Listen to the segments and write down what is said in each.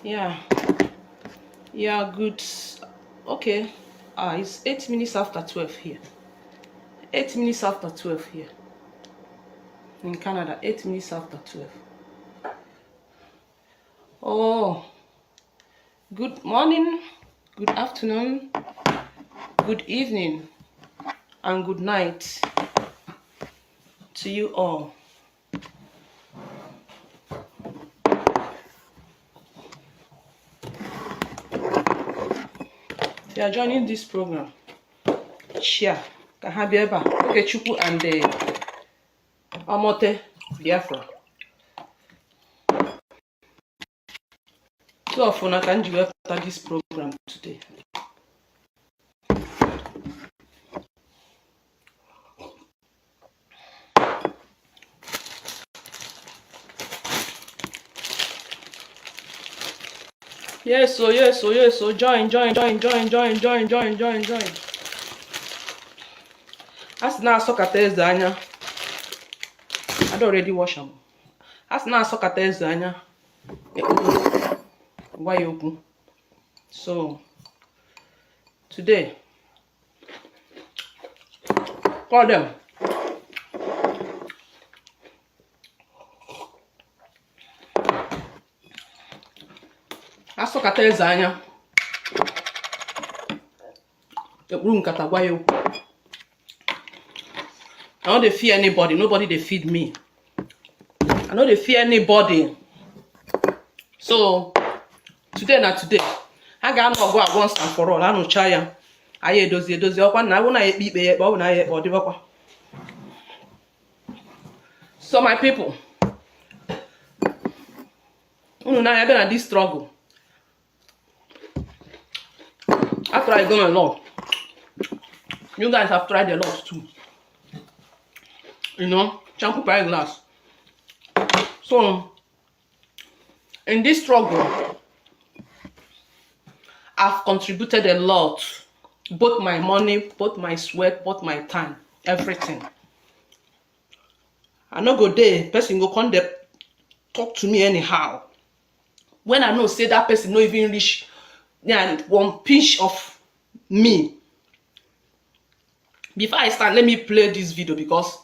Yeah, yeah, good. Okay. It's 8 minutes after 12 here. 8 minutes after 12 here. In Canada, 8 minutes after 12. Oh, good morning, good afternoon, good evening, and good night to you all. If you are joining this program, share. Kahabieba, Okechukwu, and Omote Biafra. So often I can do after this program today. Yes, so join. As now sokata eze anya. I don't already wash them. As now sokata eze anya. Why you? So today, call them. Asokata eze anya. Ekuru nkata gwa you. I don't dey fear anybody. Nobody they feed me. I don't dey fear anybody. So today. I got no go once and for all. I no chaya. Aye dozie. Okwa na wona ye ikpe ye, but na ye odibakwa. So my people, now I've been at this struggle. After I gone a lot, you guys have tried a lot too. You know, shampoo by glass. So in this struggle, I've contributed a lot. Both my money, both my sweat, both my time, everything. I no go there, person go come there, talk to me anyhow. When I know say that person no even reach one pinch of me. Before I start, let me play this video because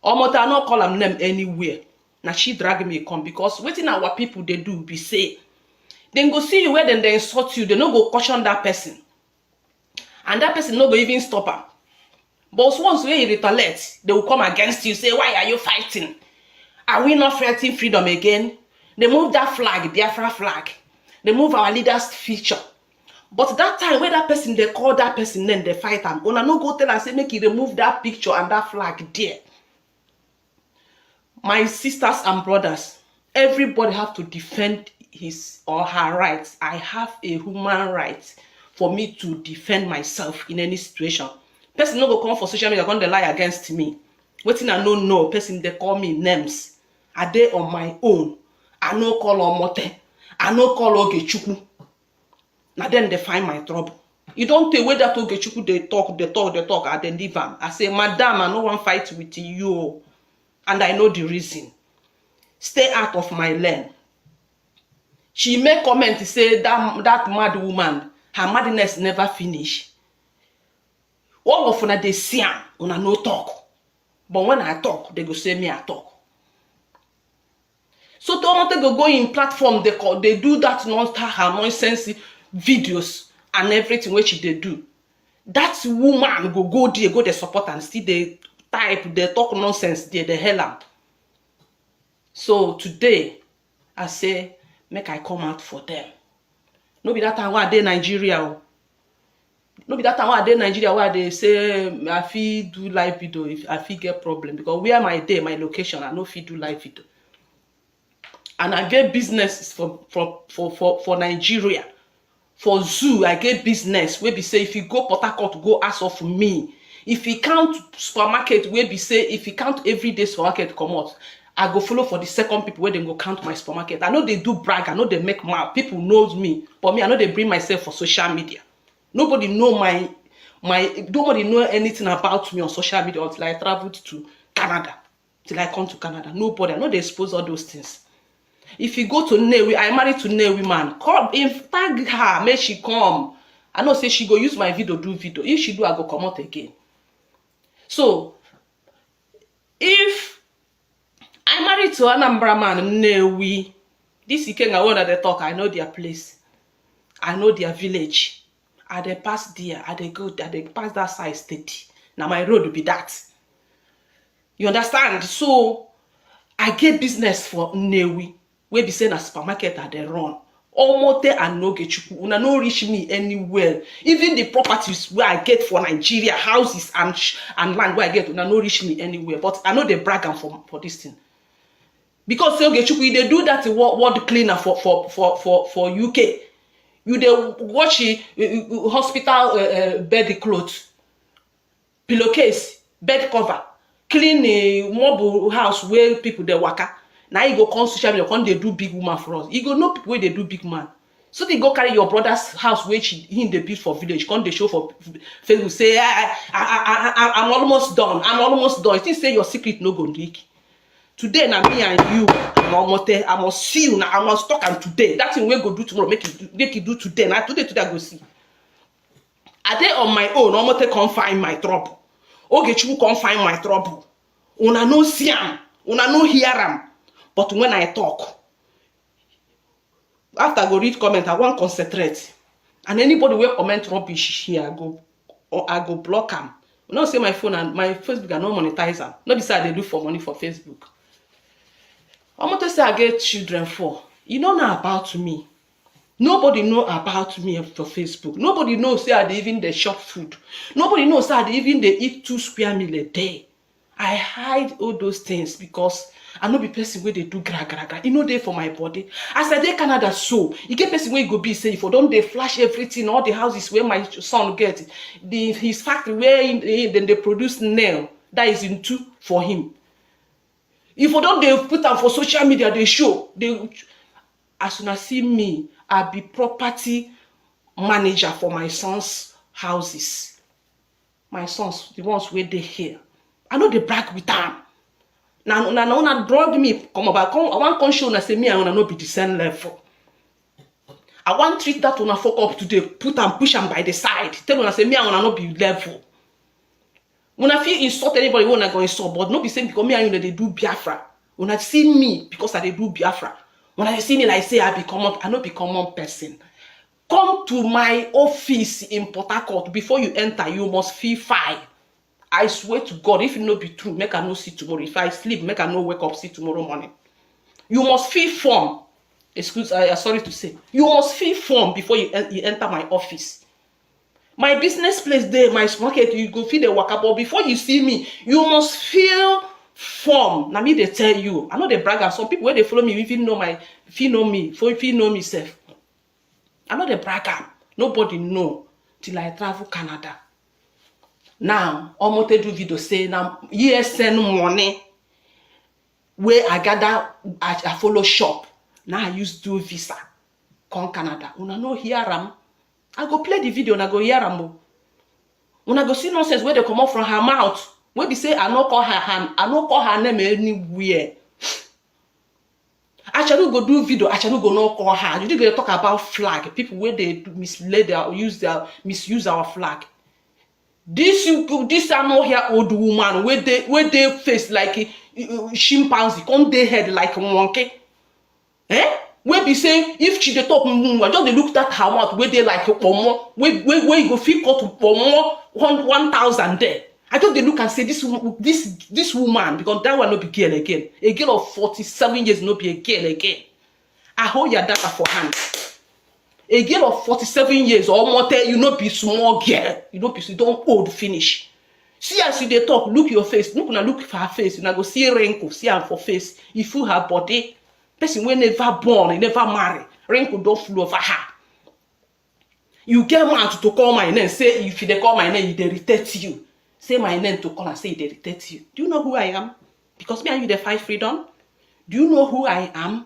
almost I not call them name anywhere. Now she drag me come because waiting our people they do be say. Then go see you where then they insult you, they no go caution that person. And that person no go even stop her. But once when you retaliate, they will come against you, say, why are you fighting? Are we not fighting freedom again? They move that flag, BIAFRA flag. They move our leader's feature. But that time when that person, they call that person, then they fight them. Una no go tell and say, make you remove that picture and that flag there. My sisters and brothers, everybody have to defend his or her rights. I have a human right for me to defend myself in any situation. Person no go come for social media, going to lie against me. Waiting I don't know, person they call me names. Are they on my own? I no call Omote. I no call Ogechukwu. Now then they find my trouble. You don't take away that Ogechukwu they talk, and then leave them. I say, Madam, I no one fight with you. And I know the reason. Stay out of my lane. She make comment to say that mad woman, her madness never finish. All of them they see her, una no talk. But when I talk, they go say me I talk. So to go in platform, they do that nonsense videos and everything which they do. That woman go there, go the support and still they type, they talk nonsense, they hell up. So today, I say, make I come out for them. No be that time why they Nigeria. No be that time why they Nigeria where they say I fit do live video if I fit get problem because where my day, my location, I no fit do live video. And I get business for Nigeria. For zoo, I get business where be say if you go Port Harcourt, go ask of me. If you count supermarket, where be say if you count everyday supermarket come out, I go follow for the second people where they go count my supermarket. I know they do brag, I know they make mouth. People knows me, but me, I know they bring myself for social media. Nobody know nobody know anything about me on social media until I traveled to Canada. Till I come to Canada. Nobody, I know they expose all those things. If you go to Nnewi, I married to Nnewi man, call if tag her, make she come. I know say she go use my video, do video. If she do, I go come out again. So if I married to Anambra man, Nnewi, this Ikenga one that they talk, I know their place. I know their village. I dey pass there, I dey go, I dey pass that side steady. Now my road will be that. You understand? So I get business for Nnewi. We be saying a supermarket at the run. Omote and no get you. Una no reach me anywhere. Even the properties where I get for Nigeria, houses and land where I get, una no reach me anywhere. But I know they brag for this thing. Because they do that word cleaner for UK. You they watch hospital bed clothes, pillowcase, bed cover, clean a mobile house where people they waka. Now you go come social media, come they do big woman for us. You go know people where they do big man. So they go carry your brother's house where he they build for village, come they show for Facebook, say I'm almost done. I'm almost done. You say your secret no go leak. Today now me and you, I must see you now. I must talk and today. That thing we go do tomorrow, make it do today. Now today I go see. Are they on my own? Omote come find my trouble. Ogechu come find my trouble. Una no see am, una no hear am. But when I talk, after I go read comment, I won't concentrate. And anybody will comment rubbish here, I go block them. You know, say my phone and my Facebook are not monetizer. Not beside they do for money for Facebook. I'm not to say I get children for. You don't know about me. Nobody know about me for Facebook. Nobody knows say I even they shop food. Nobody knows say I even they eat 2 square meal a day. I hide all those things because I know be person where they do gra. You know they for my body. As I dey Canada, so you get person where you go be say if you don't they flash everything, all the houses where my son get, his factory where then they produce nail that is in 2 for him. If you don't they put them for social media, they show they as soon as see me, I be property manager for my son's houses. My sons, the ones where they here. I know they brag with them. Now drug me come about. I want to show and say me I wanna not be the same level. I want treat that una fuck up today, put and push them by the side. Tell una say me I wanna not be level. When I feel insult anybody, wanna go insult, but not be saying because me and you they do Biafra. When I see me because I they do Biafra. When I see me like say I not be common person. Come to my office in Port Harcourt before you enter. You must feel fine. I swear to God, if it no be true, make I no see tomorrow. If I sleep, make I no wake up see tomorrow morning. You must feel form. Excuse, sorry to say. You must feel form before you enter my office. My business place there, my market, you go feel the waka, but before you see me, you must feel form. Now me they tell you. I know they brag. Some people where they follow me, if you know me, self. I know they brag. Nobody know till I travel Canada. Now, Omote do video say now ESN money where I gather I follow shop. Now I use do visa. Come Canada. Una no hear am. I go play the video and I go hear am. Una go see nonsense where they come out from her mouth. Where be say I no call her hand, I no call her name anywhere. I shall go do video, I shall go no call her. You did talk about flag. People where they mislead or misuse our flag. This are not here old woman where they face like chimpanzee, come they head like a monkey. Where be say if she dey talk, just they look at her mouth where they like more, where you go feel cut for more 1,000 there. I just they look and say this woman, because that one no be girl again. A girl of 47 years no be a girl again. I hold your data for hand. A girl of 47 years or more tell you not be small girl. You don't old finish. See as you they talk, look your face. Look for her face. You go see wrinkle, see her for face. You feel her body. Person when never born, he never marry. Wrinkle don't flow over her. You get mad to call my name. Say if they call my name, they irritate you. Say my name to call and say they irritate you. Do you know who I am? Because me and you they fight freedom. Do you know who I am?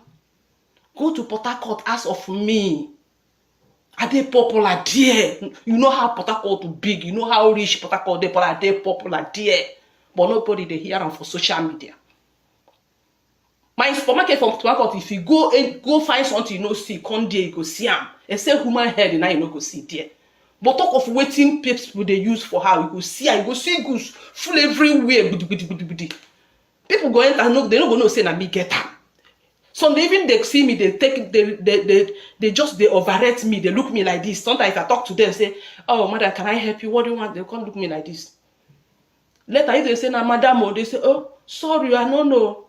Go to Port Harcourt, ask of me. Are they popular there? You know how Port Harcourt big. You know how rich Port Harcourt they, but are they popular there? But nobody they hear them for social media. My supermarket from supermarket, if you go find something you no see, come there you go see am. Except human head, now you no go see there. But talk of waiting people they use for how you go see, you go see goods full everywhere. People go enter, no, they don't go know say na me get am. Some even they see me, they overrate me, they look me like this. Sometimes if I talk to them, say, oh madam, can I help you? What do you want? They come look me like this. Later if they say na madam, or they say, oh sorry, I don't know.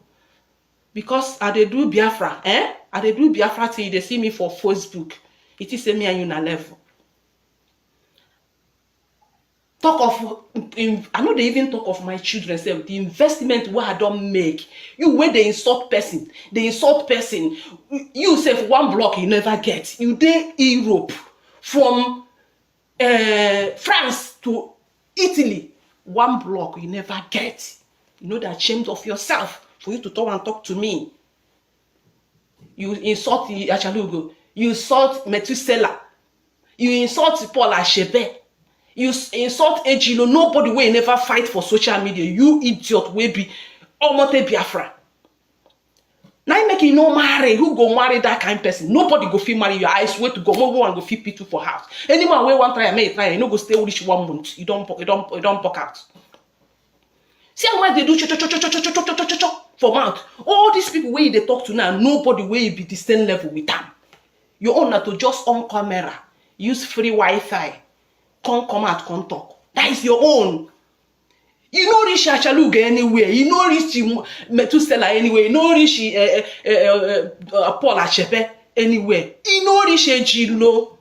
Because I they do Biafra, I they do Biafra till they see me for Facebook. It is say me and you na level. Talk of, I know they even talk of my children, say the investment where I don't make. You where they insult person, you say one block you never get. You dey Europe from France to Italy, one block you never get. You know that ashamed of yourself for you to talk to me. You insult the Achalugo, you insult Methuselah, you insult Paul Ashebe. You insult Ejilo, nobody will never fight for social media. You idiot will be Omote Biafra. Now you make you no marry. Who go marry that kind of person? Nobody go feel marry you. I swear to God, no one go feel people for house. Anyone where one try, you no go stay with 1 month. You don't poke out. See how they do for mouth. All these people where they talk to now, nobody will be the same level with them. You own that to just on camera, use free Wi-Fi. Come out, come talk. That is your own. You know reach Achaluga anywhere. You know reach Methuselah anywhere. You know reach Paul Achepe anywhere. You know reach Ejilo.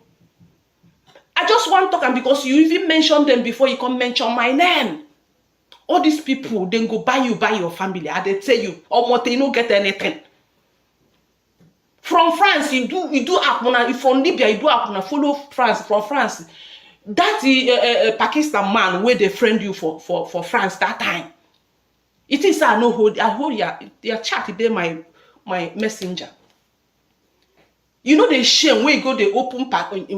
I just want to talk, and because you even mentioned them before you come mention my name. All these people then go buy your family. And they tell you, oh, you don't get anything. From France, you do Akuna. From Libya, you do Akuna. Follow France. From France. That Pakistan man where they friend you for France that time. It is I hold your chat today my messenger. You know the shame where you go they open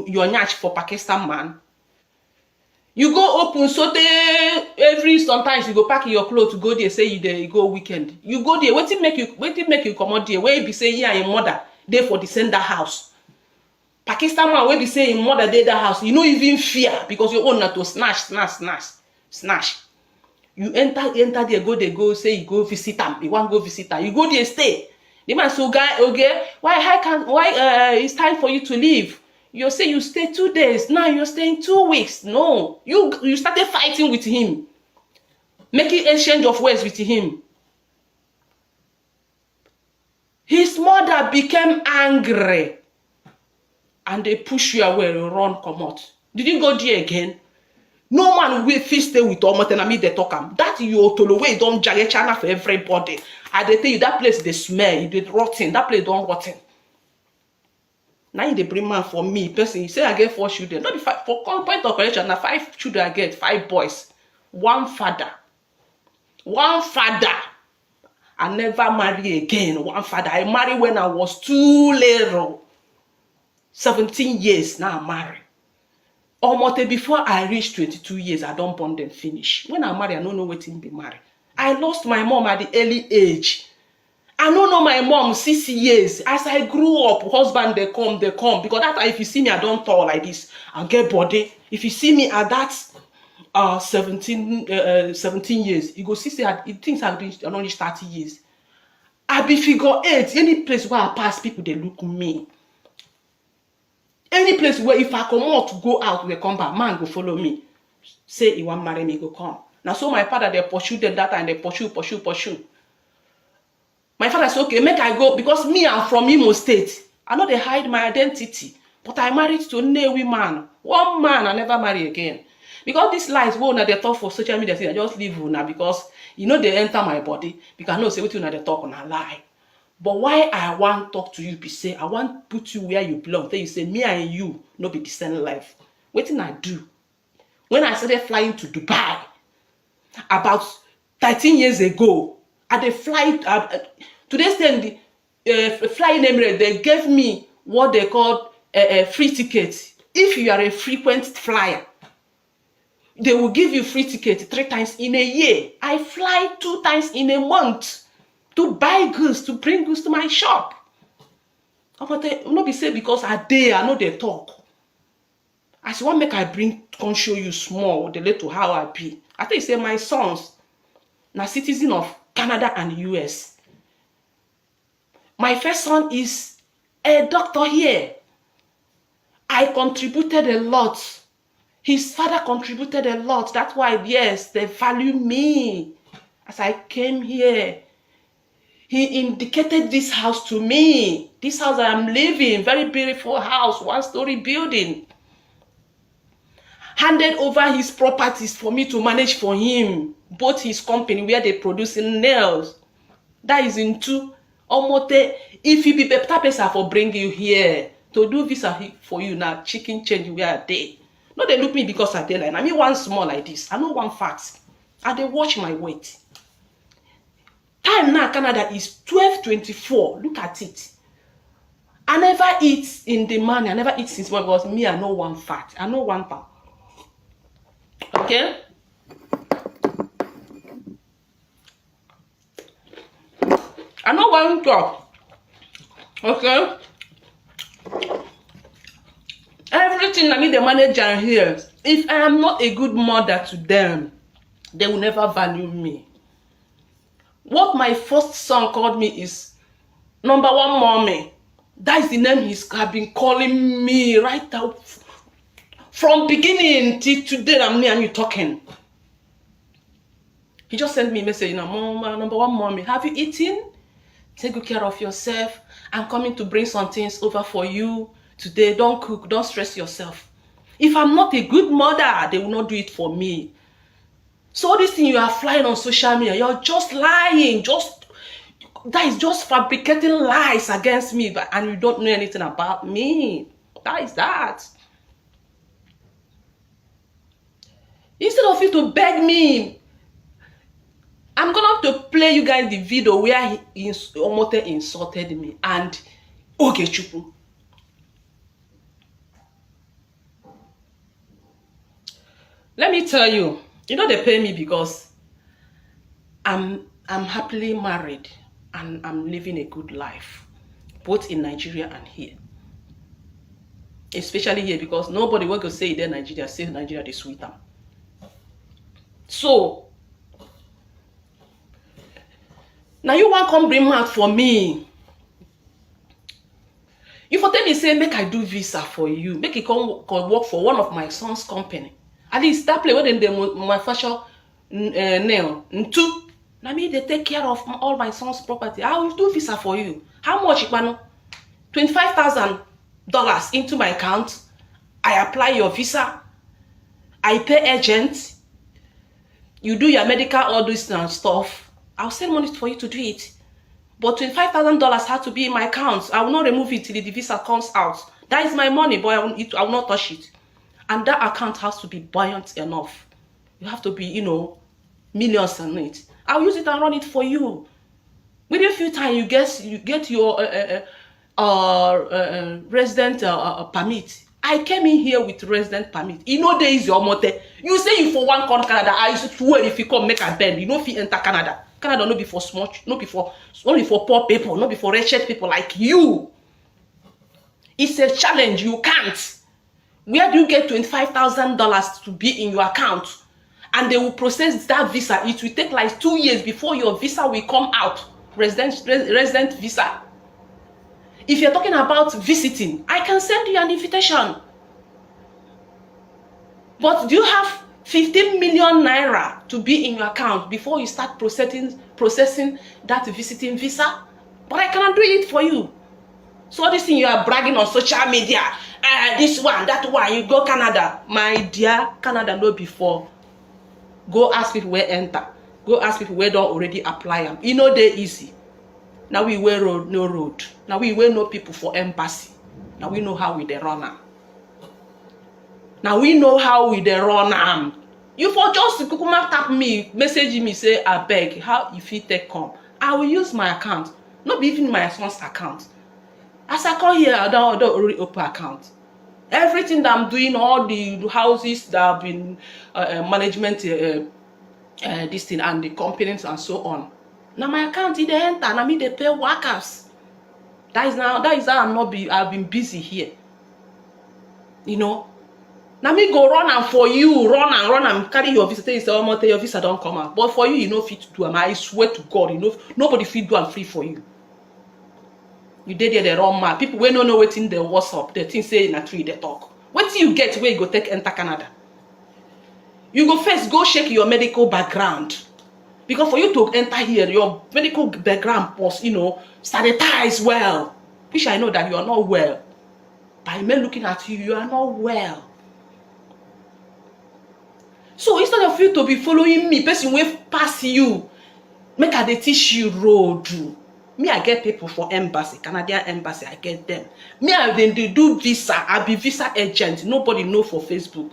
your nyach for Pakistan man. You go open so they sometimes you go pack your clothes to go there say you go weekend. You go there waiting make you come out there where you be say yeah your mother there for the sender house. Pakistan man will be saying mother day that house, you know even fear because you own not to snatch. You enter there, they go say you go visit them. You want go visit them. You go there stay. The man so guy okay, why it's time for you to leave? You say you stay 2 days. Now you're staying 2 weeks. No, you started fighting with him, making exchange of words with him. His mother became angry. And they push you away, run, come out. Did you go there again? No man will stay with Omote and me they talk am. That you to the way don't jage channel for everybody. I they tell you that place they smell, they rotten. That place don't rotten. Now they bring man for me, person. You say I get 4 children. Not be 5 for point of correction. Now 5 children I get, 5 boys, 1 father. 1 father. I never marry again. 1 father. I married when I was too little. 17 years now I'm married. Almost before I reach 22 years, I don't born them finish. When I'm married, I don't know what to be married. I lost my mom at the early age. I don't know my mom 6 years. As I grew up, husband they come. Because that time if you see me, I don't talk like this. I'll get body. If you see me at that 17 years, you go see things have reached only 30 years. I be figure 8. Any place where I pass, people they look at me. Any place where if I come out to go out, they come back, man go follow me. Say he want marry me, go come. Now so my father they pursue them that time, they pursue. My father said, okay, make I go because me I'm from Imo State. I know they hide my identity, but I married to a Newi man. 1 man I never marry again. Because these lies, well, now they talk for social media, I just leave you now because you know they enter my body. Because I know say what you now they talk on a lie. But why I want talk to you, be say I want put you where you belong. Then you say me and you no be the same life. What did I do? When I started flying to Dubai about 13 years ago, at the flight to this day, the flying Emirates, they gave me what they call a free ticket. If you are a frequent flyer, they will give you free ticket 3 times in a year. I fly 2 times in a month. to buy goods, to bring goods to my shop. Not be say because I know they talk. As you want make I come show you small, the little how I be. I think say my sons, now citizen of Canada and US. My first son is a doctor here. I contributed a lot. His father contributed a lot. That's why, yes, they value me. As I came here, he indicated this house to me. This house I am living, very beautiful house, 1-story building. Handed over his properties for me to manage for him. Both his company where they produce nails. That is into Omote. If you be better person for bring you here to do visa for you now, chicken change where they. No, they look me because I dey like. I mean one small like this. I know one fact. I dey watch my weight. Time now Canada is 12:24. Look at it. I never eat in the morning. I never eat since morning because me, I know one fact. I know one pound. Okay? I know one job. Okay? Everything I mean the manager here. If I am not a good mother to them, they will never value me. What my first son called me is number one mommy. That is the name he's been calling me right out from beginning till today. I'm me and you talking. He just sent me a message, Mom, number one mommy, have you eaten? Take good care of yourself. I'm coming to bring some things over for you today. Don't cook, don't stress yourself. If I'm not a good mother, they will not do it for me. So all this thing you are flying on social media, you're just lying, that is just fabricating lies against me, and you don't know anything about me. That is that. Instead of you to beg me, I'm gonna have to play you guys the video where Omote insulted me and Ogechuku. Let me tell you, they pay me because I'm happily married and I'm living a good life, both in Nigeria and here. Especially here because nobody will go say they're Nigeria, say Nigeria they sweet them. So now you want come bring mouth for me. You for tell me say make I do visa for you, make it come work for one of my son's company. At least that place where they manufacture nail. Two. Now me they take care of all my son's property. I will do visa for you. How much, Ipano? $25,000 into my account. I apply your visa. I pay agent. You do your medical, all this and stuff. I'll send money for you to do it. But $25,000 has to be in my account. I will not remove it till the visa comes out. That is my money, but I will not touch it. And that account has to be buoyant enough. You have to be, millions on it. I'll use it and run it for you. Within a few times, you get your resident permit. I came in here with resident permit. There is your mote. You say you for one country Canada. I swear if you come make a bend, if you enter Canada. Canada not be for small, not be for poor people, not be for wretched people like you. It's a challenge. You can't. Where do you get $25,000 to be in your account? And they will process that visa. It will take like 2 years before your visa will come out. Resident visa. If you're talking about visiting, I can send you an invitation. But do you have 15 million naira to be in your account before you start processing that visiting visa? But I cannot do it for you. So all this thing you are bragging on social media, this one, that one, you go Canada. My dear, Canada no before. Go ask people where enter. Go ask people where don't already apply them. They easy. Now we wear road, no road. Now we wear no people for embassy. Now we know how we they run them. Now we know how we they run them. You for just kukuma tap me, message me, say I beg, how if you take come. I will use my account. Not even my son's account. As I come here, I don't already open account. Everything that I'm doing, all the houses that have been management, this thing and the companies and so on. Now my account they enter, now me they pay workers. That is how I've been busy here. You know. Now me go run and for you, run and carry your visa. Say your visa don't come out. But for you, you know fit to do. I swear to God, you know nobody fit do and free for you. You did the wrong man. People we don't know what in the WhatsApp. The thing say in a tree they talk. What do you get where you go take enter Canada? You go first go check your medical background. Because for you to enter here, your medical background must, sanitize well. Which I know that you are not well. By men looking at you, you are not well. So instead of you to be following me, person will pass you, make I dey teach you road. Me, I get people for embassy, Canadian embassy, I get them. Me, they do visa, I be visa agent. Nobody know for Facebook.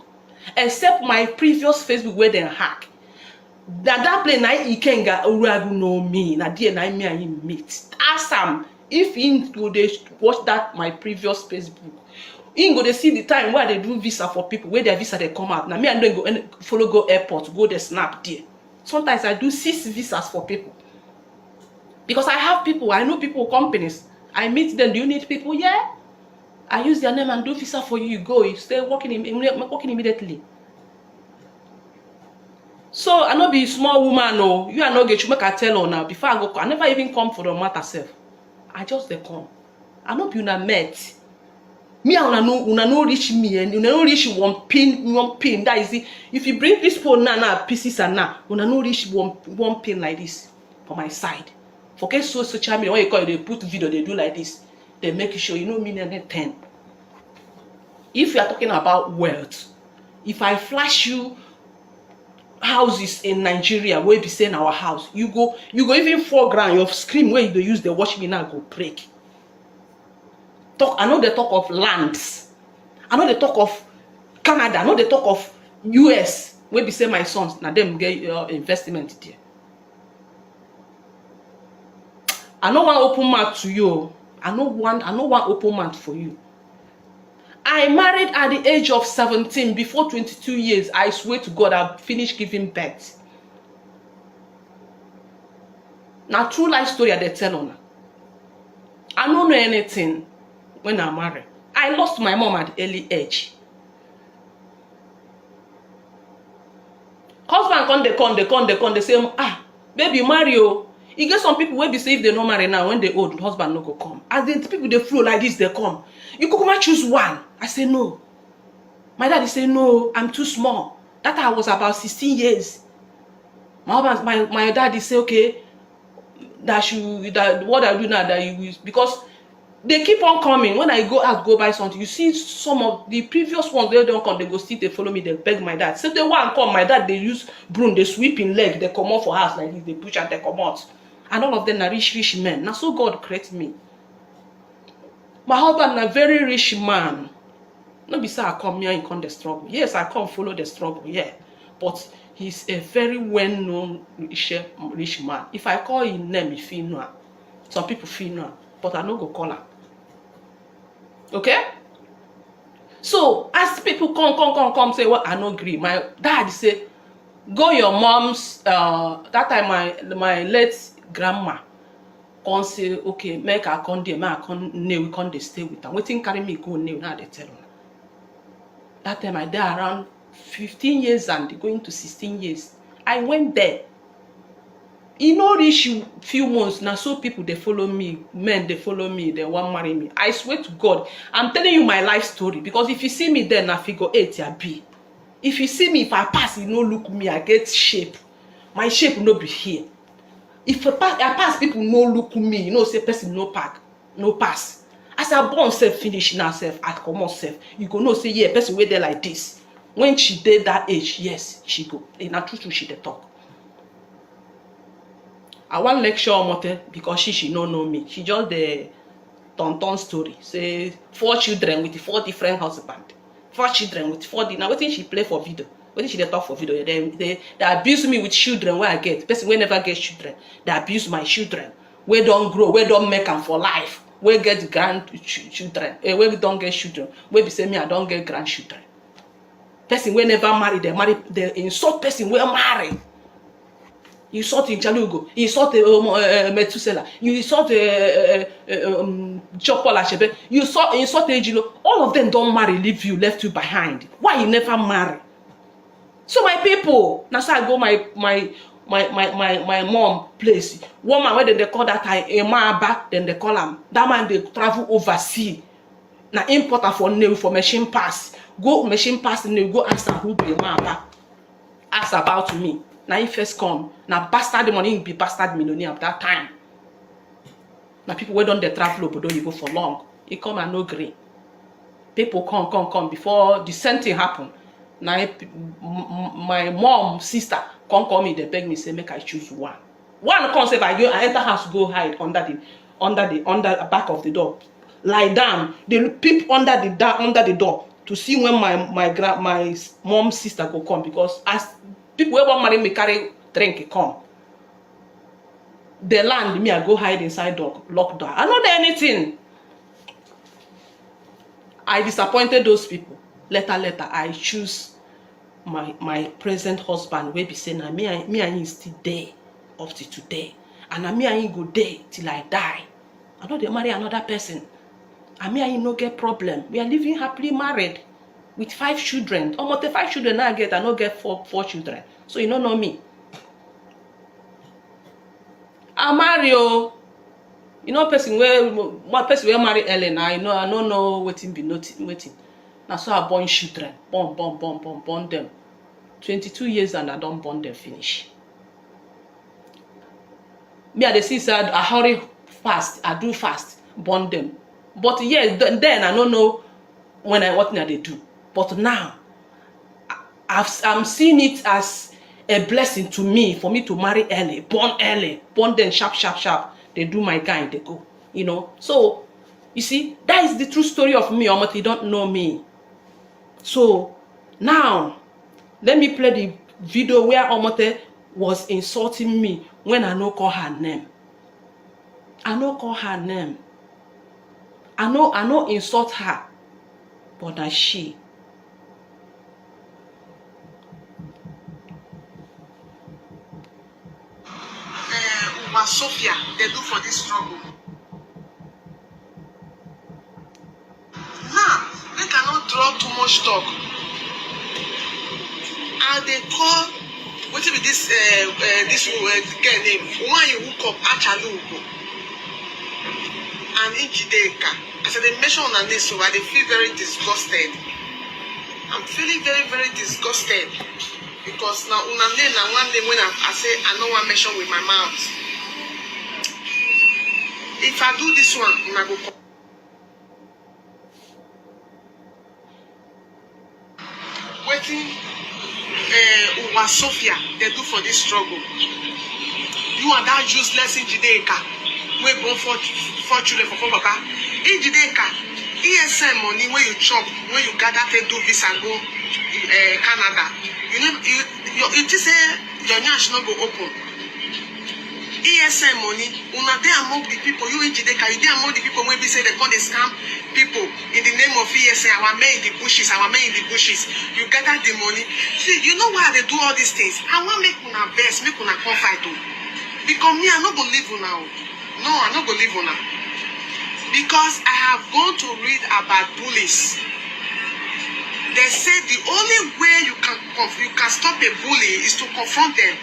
Except my previous Facebook where they hack. That place na Ikenga Uragu know me. Na there na me and him meet. Ask him if he go dey watch that my previous Facebook. He go dey see the time where they do visa for people, where their visa they come out. Now me and them go follow go airport, go the snap there. Sometimes I do 6 visas for people. Because I have people, I know people, companies. I meet them. Do you need people? Yeah. I use their name and do visa for you. You go, you stay working immediately. So I no be small woman, no. You are not get you make I tell her now. Before I go, I never even come for the matter self. I just dey come. I no be una met. Me and una no reach me and una no reach one pin. That is it. If you bring this phone now pieces and now, una no reach one pin like this for my side. Forget social media. When you call it, they put video, they do like this. They make you sure you know me anything. If you are talking about wealth, if I flash you houses in Nigeria where be saying our house, you go even foreground your screen where you use the watch me now go break. I know they talk of lands. I know they talk of Canada. I know they talk of US where be say my sons now them get your investment there. I no want open mouth to you. I no want open mouth for you. I married at the age of 17. Before 22 years, I swear to God, I've finished giving birth. Now, true life story they tell on. I don't know anything when I married. I lost my mom at early age. Husband they say, baby, Mario. You get some people where be say if they no marry now, when they old, husband no go come. As the people they flow like this, they come. You could choose one. I say no. My daddy say no, I'm too small. That I was about 16 years. My daddy say okay, that what I do now that you will, because they keep on coming. When I go out, go buy something, you see some of the previous ones they don't come, they go still they follow me, they beg my dad. So they want come, my dad they use broom, they sweep in leg, they come out for house like this, they push and they come out. And all of them are rich men. Now so God created me. My husband is a very rich man. Not be say I come here and come the struggle. Yes, I come follow the struggle, yeah. But he's a very well-known rich man. If I call his name, if he know, some people feel know, but I no go call him. Okay? So as people come say, well, I no agree. My dad say, go your mom's. That time my late grandma come say, okay, make I come there, make I come nail, we come dey stay with them. Waiting carry me go nail, now they tell her. That time I there around 15 years and going to 16 years. I went there. You know, reach few months now, so people they follow me, men they follow me, they want marry me. I swear to God, I'm telling you my life story, because if you see me then I figure 8 I be. If you see me, if I pass, you no look me, I get shape. My shape no be here. If I pass, people no look me, you know, say person no pass. As I born self finish now self, I come on self. You go know say yeah, person wait there like this. When she did that age, yes, she go. In a true she dey talk. I want lecture on Mote because she no know me. She just the tonton story. Say 4 children with 4 different husbands. 4 children with 4 now what she play for video. What she dey talk for video? They abuse me with children where I get. Person wey never get children. They abuse my children. Where don't grow, where don't make them for life. Where get grandchildren. Where don't get children. Where be say me I don't get grandchildren. Person wey never marry, they insult person wey marry. you insult Nchalugo, you insult Metusela, you insult Chokola Shebe, you insult Ejilo. All of them don't marry, leave you, left you behind. Why you never marry? So my people, now so I go my mom place. Woman where they call that time Emaba, then they call him. That man they travel overseas. Now importer for new for machine pass. Go machine pass and go ask her who be Emaba. Ask about me. Now he first come. Now bastard the money be bastard millionaire at that time. Now people wait on the travel but don't you go for long. He come and no green. People come before the same thing happen. Now my mom sister come me, they beg me say make I choose one. One come say I enter house, go hide under the back of the door, lie down. They peep under the door to see when my mom's sister go come, because as people who want marry me carry drink come. They land me, I go hide inside door, lock door. I don't know anything. I disappointed those people. Later, I choose my present husband. We be saying, me and him still there up to today, and me and him go there till I die. I know they marry another person, and me and him no get problem. We are living happily married with 5 children. Almost the 5 children I get, I no get 4 children. So you don't know me. I marry oh. You know person where marry Ellen. I don't know waiting be nothing waiting. Now so I born children, born them. 22 years and I don't born them finish. Me at the seaside, I hurry fast, I do fast, born them. But yes, then I don't know what they do. But now, I'm seeing it as a blessing to me, for me to marry early, born them sharp. They do my kind, they go, you know. So, you see, that is the true story of me, Omote, you don't know me. So, now, let me play the video where Omote was insulting me when I no call her name. I no call her name. I no insult her, but that she. Sophia, they do for this struggle. Now, they cannot draw too much talk. And they call, what will be this girl name? One you hook up Achalugo and Njideka. I said they mention on this, so I feel very disgusted. I'm feeling very disgusted, because now one day when I say I know one mention with my mouth. If I do this one, I go. Waiting, Sophia, they do for this struggle. You are that useless Njideka. We born 4 children for 4 papa. Njideka, ESM money when you chop, when you gather to do visa and go Canada. You just say your nyash not go open. ESM money, una dey among the people, you Njideka, you dey among the people when we say they come they scam people in the name of ESM, our men in the bushes. You gather the money. See, you know why they do all these things? I want make una best, make una come fight too. Because me, I no believe una. No, I no believe una. Because I have gone to read about bullies. They say the only way you can stop a bully is to confront them.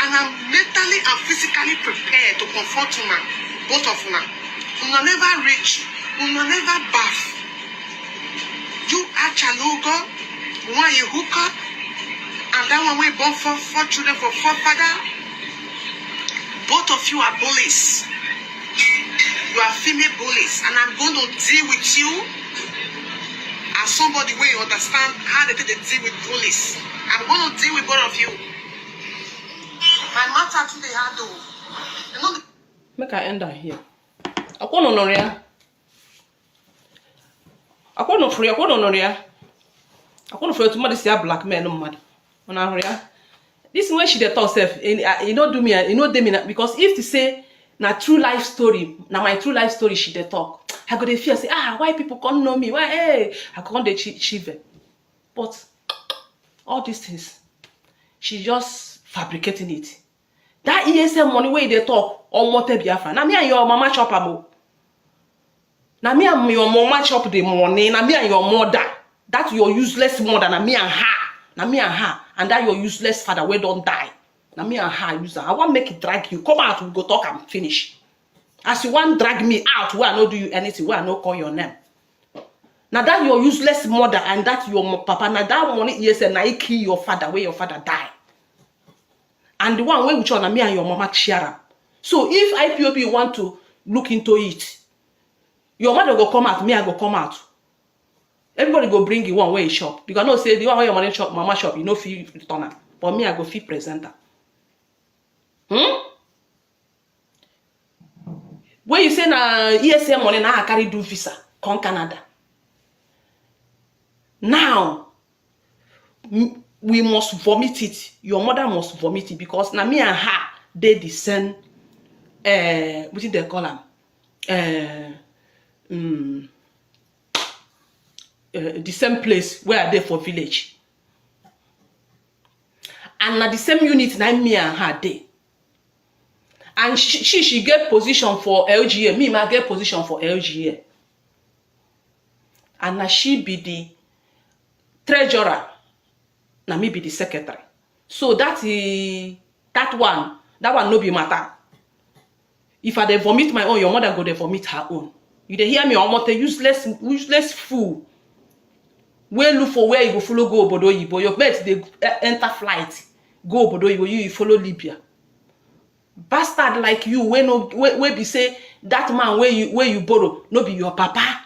And I'm mentally and physically prepared to confront una, both of una. Una never reach, una never bath. You Achalugo, one you hook up, and that one we born 4 children for 4 father. Both of you are bullies. You are female bullies, and I'm going to deal with you as somebody where you understand how they deal with bullies. I'm going to deal with both of you. My matter today handle. You know. Make I end here. I want Honoria. I want free. I want Honoria. I want for tomorrow see a black man no mad. Honoria. This is when she dey talk self. You know do me. You know them because if to say na true life story, na my true life story she dey talk. I go dey fear say why people can't know me? Why I can't dey chive. But all these things, she just fabricating it. That ESM money where they talk on what Biafra. Now me and your mama chop abo. Now me and your mama chop the money. Now me and your mother. That your useless mother. Now me and her. Now me and her. And that your useless father we don't die. Now me and her use her. I want make it drag you. Come out, we go talk and finish. As you want drag me out, where I no do you anything, where I no call your name. Now that your useless mother and that your papa, now that money ESM, now you kill your father where your father die. And the one where which one, me and your mama share. So if IPOB want to look into it, your mother go come out, me I go come out. Everybody go bring you one way shop. Because no say the one where your money shop, mama shop, you know fee returner. But me I go fee presenter. When you say na ESM money now I carry do visa, come Canada. Now we must vomit it. Your mother must vomit it because now me and her they the same what did they call them? The same place where they for village. And na the same unit na me and her dey. And she get position for LGA. Me ma get position for LGA. And na she be the treasurer. Na me be the secretary. So that one no be matter. If I dey vomit my own, your mother go dey vomit her own. You dey hear me? Almost a useless fool. Where look for where you go follow go obodo oyibo. Your bet they enter flight. Go obodo oyibo, you follow Libya. Bastard like you, where be say that man where you borrow, no be your papa.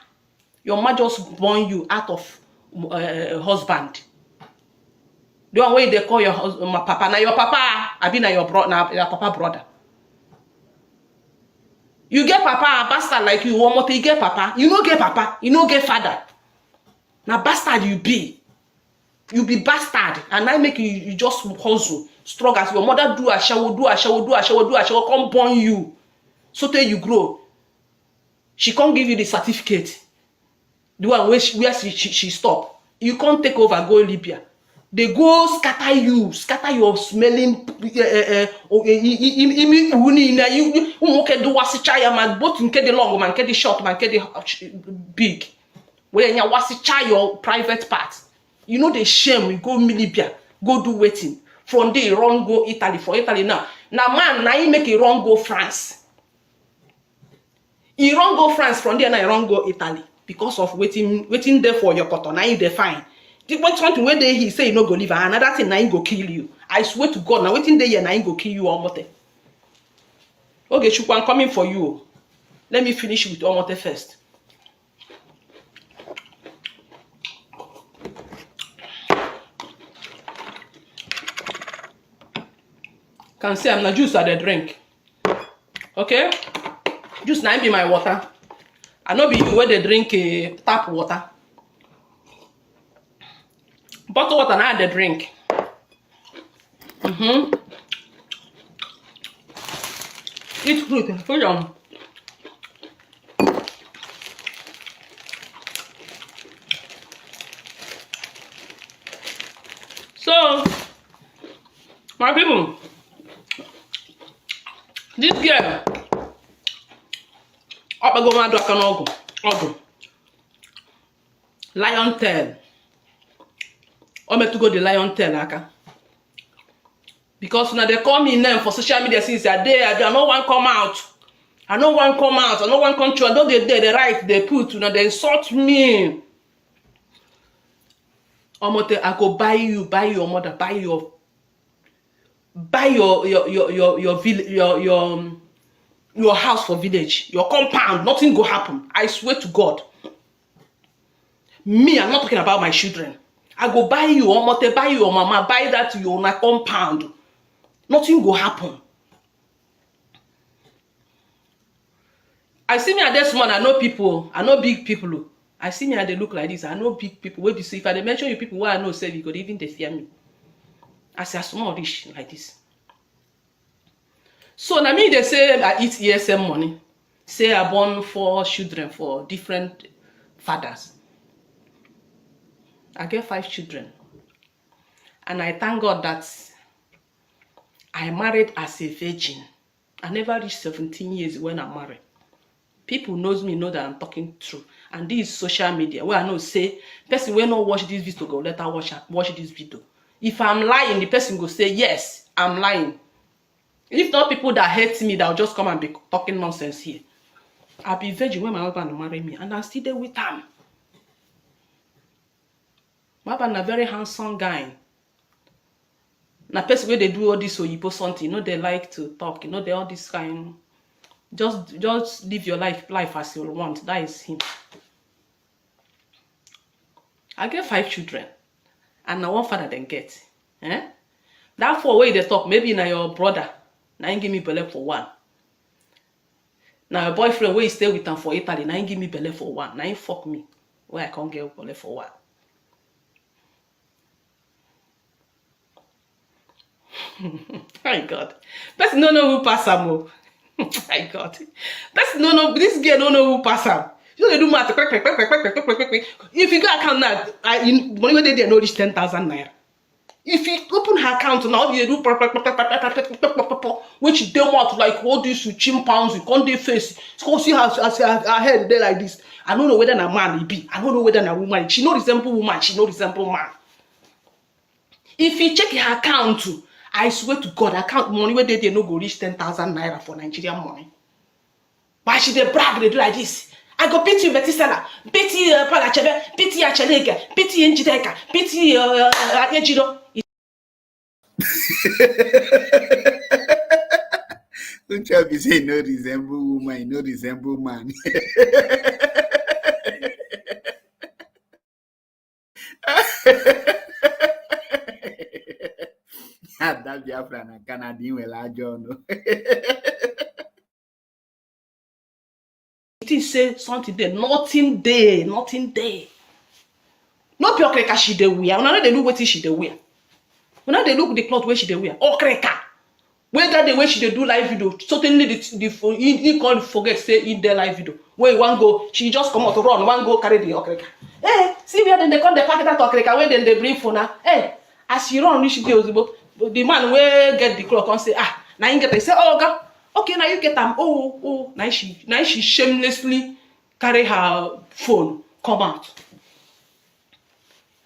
Your mother just born you out of husband. The one way they call your papa. Now your papa, I be na your papa brother. You get papa, a bastard like you, one more you get papa. You no get papa, you no get father. Now bastard you be. You be bastard. And I make you just hustle. Struggle as your mother do a shower, come born you. So till you grow. She can't give you the certificate. The one where she stop. You can't take over, go Libya. They go scatter your smelling both nke the long man, nke the short man, nke the big. When you wasicha your private part. You know the shame, you go Libya, go do waiting. From there, you run go Italy. For Italy now. Now man, now you make a run go France. You run go France from there, now you run go Italy. Because of waiting there for your cotton. Now you define. The one something where they he say you no go live, another thing now he go kill you. I swear to God, now waiting there now he go kill you almost. Okay, Chukwu, I'm coming for you. Let me finish with Omote first. Can say I'm not juice at the drink. Okay? Juice now be my water. I know be you where they drink tap water. Bottle water now they drink. Eat fruit. Hold on. So, my people, this girl, up go mad like an ogu. Lion tail. I'm to go the lion tail aka. Because now they call me name for social media since I no one come out. I no one come out. I no one control. I know they write, they put, you know, they insult me. Omote, I go buy your mother, buy your house for village, your compound, nothing go happen. I swear to God. Me, I'm not talking about my children. I go buy you, Omote, buy your mama, buy that to your compound. Nothing go happen. I see me at this one, I know people, I know big people. I see me at they look like this, I know big people. Where you see, if I mention you people who I know, say you could even they fear me. I say, I small rich like this. So now me they say I eat ESM money. Say I born 4 children for different fathers. I get 5 children. And I thank God that I married as a virgin. I never reached 17 years when I married. People knows me, know that I'm talking true. And this is social media where I know say person will not watch this video go let her watch this video. If I'm lying, the person will say yes, I'm lying. If not people that hate me, that will just come and be talking nonsense here. I'll be virgin when my husband marry me, and I'm still there with him. My husband a very handsome guy. Na person where they do all this oyibo something, you know they like to talk, you know they all this kind. Just live your life as you want. That is him. I get 5 children, and now one father then get. That 4 way they talk, maybe now your brother, now you give me belly for 1. Now your boyfriend where you stay with him for Italy, now you give me belly for 1. Now you fuck me, where I can't get belly for 1. My God, person don't know who pass am. My God, person don't know. This girl don't know who pass am. You they do math. If you go account now, money where they know reach 10,000 naira. If you open her account now, you do which they want like all this chimpanzee, you can't they face. So see her head there like this. I don't know whether a man it be. I don't know whether a woman. She no resemble woman. She no resemble man. If you check her account too, I swear to God, account money where they no go reach 10,000 naira for Nigerian money. But she they brag, they do like this. I go pity Betty Stella, pity Palacheve, pity Acheleke, pity Njideka, pity Ejido. Don't you be saying no resemble woman, no resemble man. That BIAFRA na Canadian will ajono. It is say something there, nothing there. No pure okreka she dey wear. Una no dey look wetin she dey wear. Una dey look the cloth where she dey wear. Okreka. Whether the way she dey do live video, certainly he can't forget say in the live video. Where you want go, she just come out to run, one go carry the okreka. Hey, see where then they come the pack that okreka where then they bring for now. Hey, as she run, she dey ozibo. The man where get the cloth and say, now you get it. Say, oh God, okay, now you get them. Oh, now she shamelessly carry her phone, come out.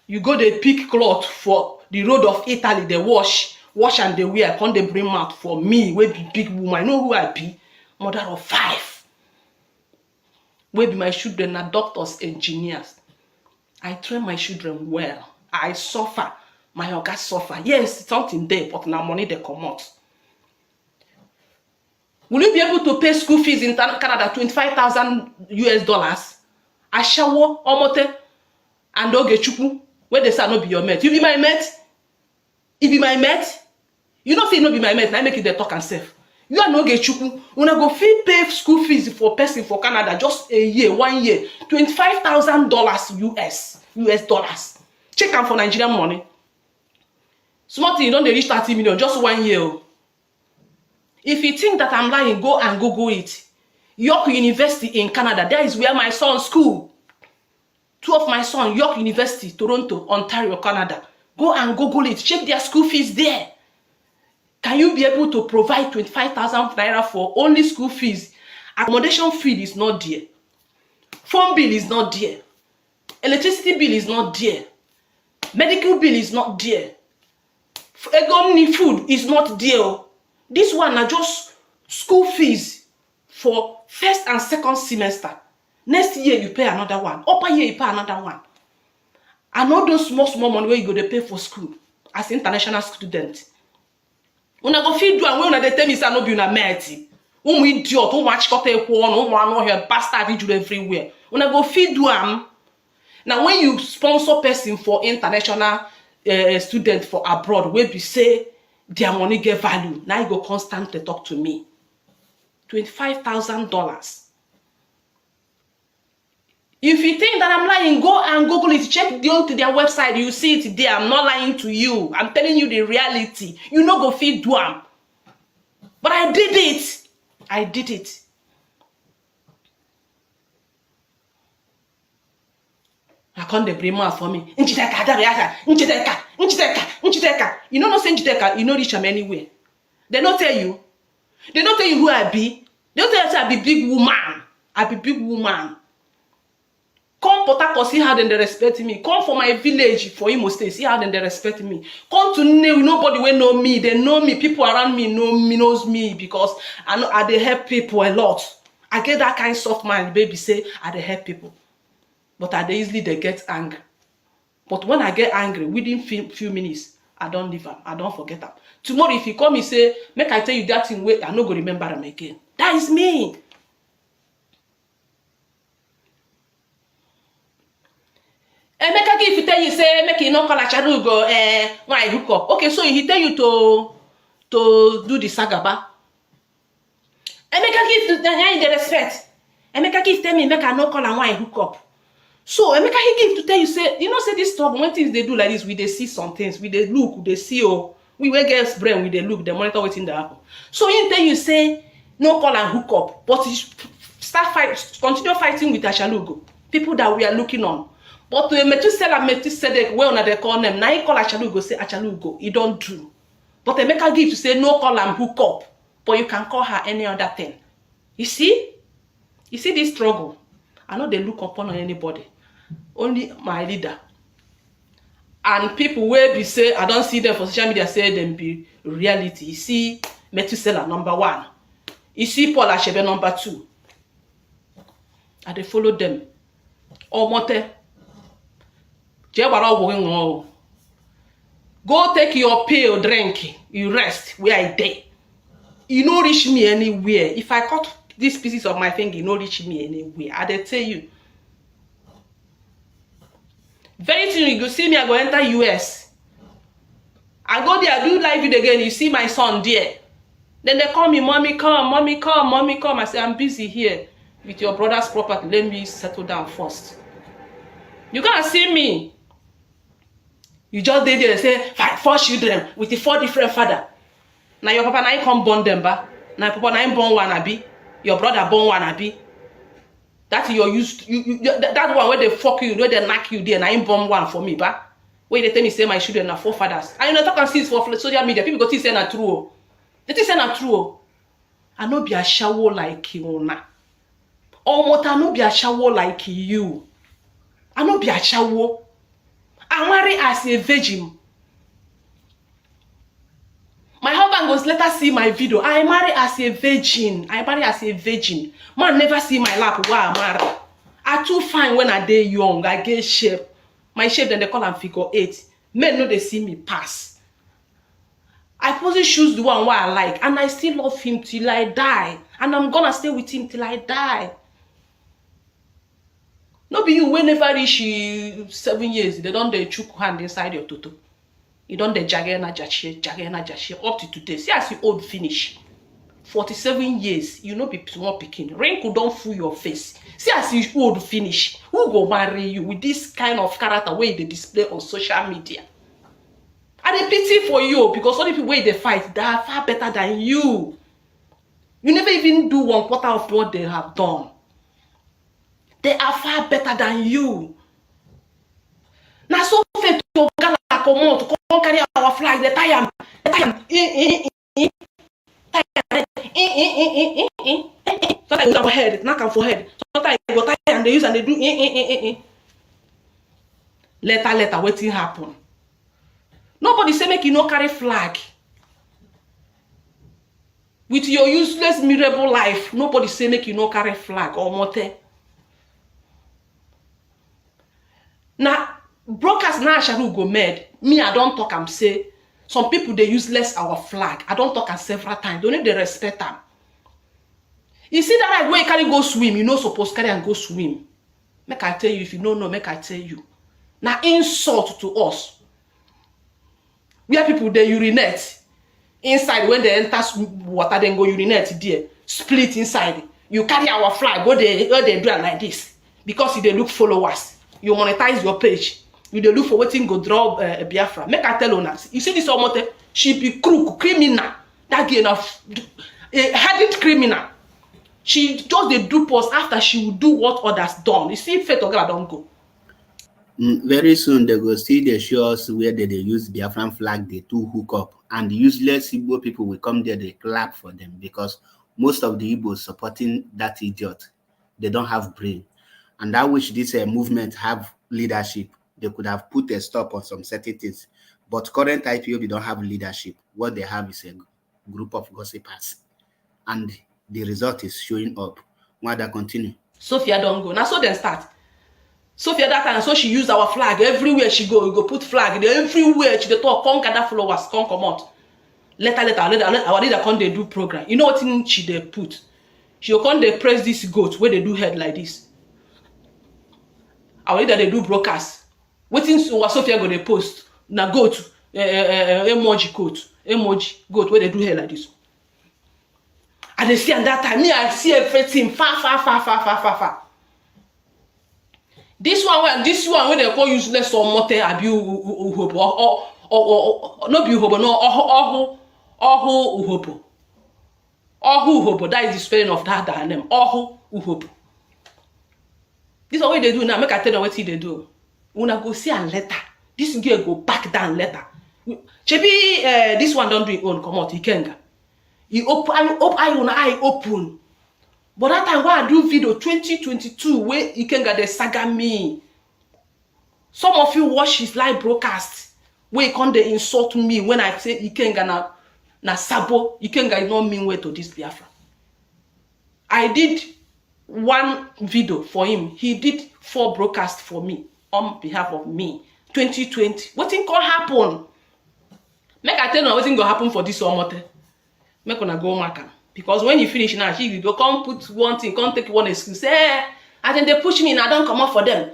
You go they pick cloth for the road of Italy, they wash and they wear, come they bring out for me, we be big woman. I know who I be, mother of 5. We be my children are doctors, engineers. I train my children well. I suffer. My oga suffer. Yes, something there, but now money they come out. Will you be able to pay school fees in Canada, $25,000? Ashawo, Omote, and Ogechuku, where they say no be your mate. You be my mate? You be my mate? You don't say no be my mate, I make it the talk and self. You are no Ogechuku. When I go fee pay school fees for person for Canada, just a year, 1 year, $25,000 US dollars. Check out for Nigerian money. Small thing, you don't reach 30 million, just 1 year. If you think that I'm lying, go and Google it. York University in Canada, that is where my son school. 2 of my son, York University, Toronto, Ontario, Canada. Go and Google it. Check their school fees there. Can you be able to provide 25,000 naira for only school fees? Accommodation fee is not there. Phone bill is not there. Electricity bill is not there. Medical bill is not there. Food is not there. This one are just school fees for 1st and 2nd semester. Next year you pay another one. Upper year you pay another one. And all those small money where you go to pay for school as international student. When I go feed do and when they tell me say no be una mate. Idiot, who match cut a one here bastard you everywhere. When I go feed do am. Now when you sponsor person for international student for abroad, where be say their money get value. Now you go constantly talk to me. $25,000. If you think that I'm lying, go and Google it. Check to their website. You see it there. I'm not lying to you. I'm telling you the reality. You know go feed Duam. But I did it. I did it. I can't bring more for me. Njideka. You know not say Njideka, you know reach them anywhere. They don't tell you. They don't tell you who I be. They don't tell you say I be big woman. I be big woman. Come Port Harcourt, see how they respect me. Come for my village for Imo State, see how they respect me. Come to nobody will know me. They know me. People around me knows me because I they help people a lot. I get that kind of soft mind, baby say I they help people. But I they easily they get angry. But when I get angry, within few minutes, I don't leave them. I don't forget them. Tomorrow, if you come and say, make I tell you that thing, wait, I'm not going to remember them again. That is me. And make if you tell you, say, make you not call a child go, why hook up. Okay, so he tell you to do the sagaba. And make give the respect. And make give tell me, make I not call and why hook up. So Emeka he give to tell you say, you know, say this trouble when things they do like this, we they see some things, we they look, they see we will get brain, we they look, they monitor what's in the happen. So he tell you say no call and hook up, but continue fighting with Ashalugo, people that we are looking on. But to Metusela, well, they call them, now he call Ashalugo, say Ashalugo, he don't do. But Emeka give to say no call and hook up, but you can call her any other thing. You see this struggle. I know they look upon anybody. Only my leader. And people where be say, I don't see them for social media say them be reality. You see Metusela number 1. You see Paul Ashebe number 2. And they follow them. Omote. Go take your pill, drink. You rest where I day. You no reach me anywhere. If I cut these pieces of my finger, you no reach me anywhere. I they tell you. Very soon you go see me, I go enter US. I go there, I do live video again, you see my son there. Then they call me, mommy come, mommy come, mommy come. I say, I'm busy here with your brother's property. Let me settle down first. You can't see me. You just did there and say, 4 children with the 4 different fathers. Now your papa now come born them, ba. Now your papa now born one abi. Your brother born one abi. That you're used that one where they fuck you, where they knock you there, and I ain't bomb one for me, ba. Where they tell me say my children are 4 fathers. I know talk and see for social media. People go to say na true. They say na true. I no be a shower like you na. Almost I no be a shower like you. I no be a shower. I marry as a virgin. My husband goes, let us see my video. I marry as a virgin. I marry as a virgin. Man never see my lap while I marry. I too fine when I day young. I get shape. My shape then they call am figure 8. Men know they see me pass. I pose choose the one I like. And I still love him till I die. And I'm gonna stay with him till I die. No be you whenever reach 7 years, they don't they chook hand inside your toto. You don't the jagena jashi up to today. See as you old finish. 47 years, you know be small picking. Wrinkle don't fool your face. See as you old finish. Who go marry you with this kind of character where they display on social media? And they pity for you because all the people where they fight, they are far better than you. You never even do 1/4 of what they have done. They are far better than you. Now so fair to come on to come carry our flag. The time. Sometimes you go head, knock on forehead. Sometimes you go tie and they use and they do. Later, waiting happen. Nobody say make you no carry flag. With your useless, miserable life, nobody say make you no carry flag or mote. Now, brokers now shall go mad. Me, I don't talk and say, some people they useless our flag. I don't talk and several times. Don't need they respect them. You see that like where you carry go swim, you know supposed carry and go swim. Make I tell you, if you don't know, make I tell you. Now insult to us. Where people they urinate inside when they enter water, then go urinate there, split inside. You carry our flag, go they do it like this. Because they look followers. You monetize your page. You they look for waiting go draw a BIAFRA. Make I tell you, you see this omote, she be crook, criminal. That girl enough a hardened criminal. She just they do post after she will do what others done. You see, faith or God don't go. Very soon they go see the shows where they use Biafran flag, they two hook up, and useless Igbo people will come there, they clap for them because most of the Igbos supporting that idiot, they don't have brain. And I wish this movement have leadership. They could have put a stop on some certain things. But current IPOB don't have leadership. What they have is a group of gossipers. And the result is showing up. Nwada, continue. Sophia don't go. Now so then start. Sophia that time, so she used our flag everywhere she go. You go put flag everywhere. She dey talk, come gather followers, come out. Later, our leader come they do program. You know what thing she dey put? She will come they press this goat where they do head like this. Our leader they do broadcast. Waiting what Sophia go they post. Now goat, emoji goat where they do head like this. And they see at that time, me I see everything far. This one when they call useless or mote abu uhobo or no be uhobo no ohu uhobo. Ohu uhobo, that is the spelling of that name. Ohu uhobo. This is what they do now. Make I tell you what they do. When I go see a letter, this girl go back down letter. Chebi this one don't do it own come out Ikenga. He eye open. But that time when I do video 2022 where Ikenga the saga me. Some of you watch his live broadcast where he come they insult me when I say Ikenga na sabo. Ikenga is not mean way to this Biafra. I did one video for him. He did 4 broadcasts for me on behalf of me. 2020. What thing can happen? Make I tell you what thing go happen for this omote. Make una go mark am. Because when you finish now, he go come put one thing, come take one excuse. Say, and then they push me, and I don't come out for them.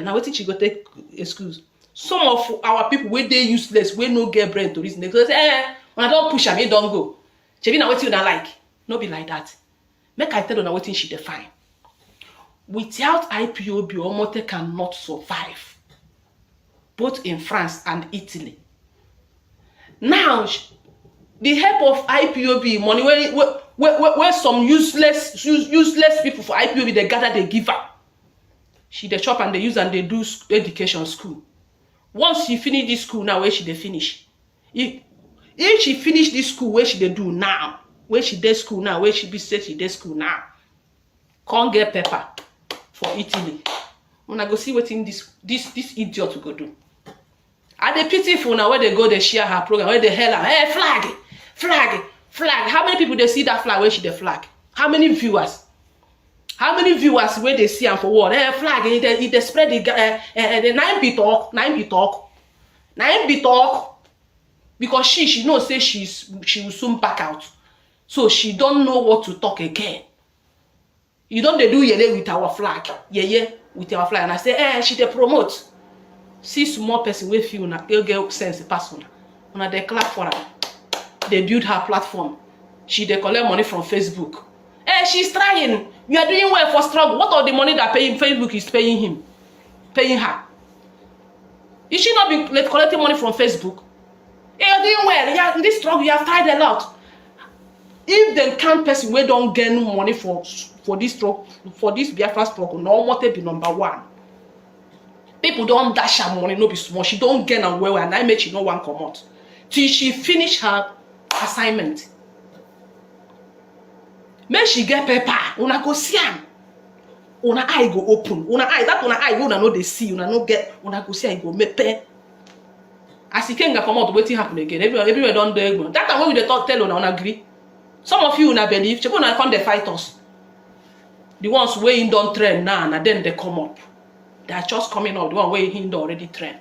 Now what did she go take excuse? Some of our people where they useless, where no get brain to reason. They say, when I don't push them, you don't go. Chebi na what you not like. No be like that. Make I tell you now what she define. Without IPOB, Omote cannot survive. Both in France and Italy. Now, the help of IPOB money where some useless people for IPOB they gather they give her. She they chop and they use and they do education school. Once she finish this school now, where she they finish? If she finish this school, where she they do now? Where she dey school now? Where she be said she dey school now? Can't get paper for Italy. When I go see what in this idiot go do. Are they pitiful now where they go they share her program where they hell her? Hey, flag. How many people they see that flag where she the flag? How many viewers? Where they see and for what? Hey, flag. They spread the 9 be talk. Because she knows say she will soon back out. So she don't know what to talk again. You don't they do yele with our flag. Yeah, with our flag. And I say, she they promote. See small person with you na get sense person. When they clap for her. They build her platform. She they collect money from Facebook. She's trying. We are doing well for struggle. What are the money that Facebook is paying her? Is she not be collecting money from Facebook? You're doing well. Yeah, in this struggle, you have tried a lot. If the can't person we don't gain money for this struggle, for this Biafra struggle, no what be number 1. People don't dash her money, no be small. She don't gain and well, and I make she no one come out till she finish her assignment. Make she get paper. Una go see am. Una eye go open. Una eye una know they see. Una no get. Una go see I go make pay. As he can't come out, waiting happen again. Everywhere don't do it. That time when we dey talk tell una agree. Some of you una believe. Chepo una come dey fight us. The ones where don't train now, and then they come up. They are just coming up. The one where he already train.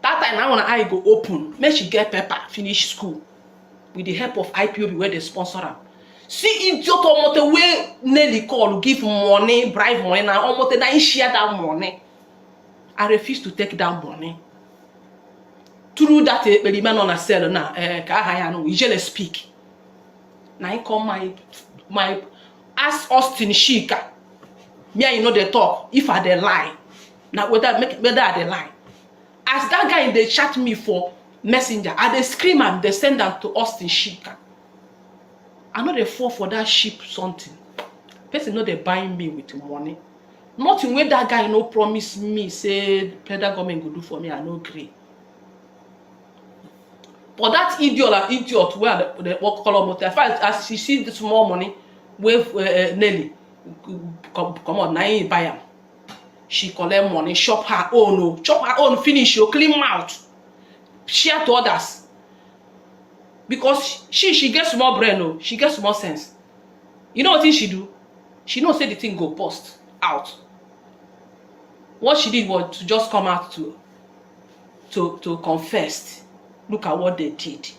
That time now una eye go open. Make she get paper, finish school. With the help of IPOB where they sponsor her. See idiot omote where Nelly call give money, bribe money now. Omote na share that money. I refuse to take that money. Through that man on a cell now, usually speak. Now I call my ask Austin Shika. Me and you know they talk. If I they lie, now whether they lie. As that guy they chat me for messenger, and they scream and they send them to Austin Shika. I know they fall for that sheep something. Person know they buying me with money. Nothing where that guy no promise me, say federal government go do for me, I no agree. But that idiot where the work color motor, as she see the small money, with Nelly, come on, now buy am. She collect money, chop her own, finish your clean mouth, share to others. Because she gets more brain, she gets more sense. You know what thing she do? She knows say the thing go post out. What she did was to just come out to confess. Look at what they did.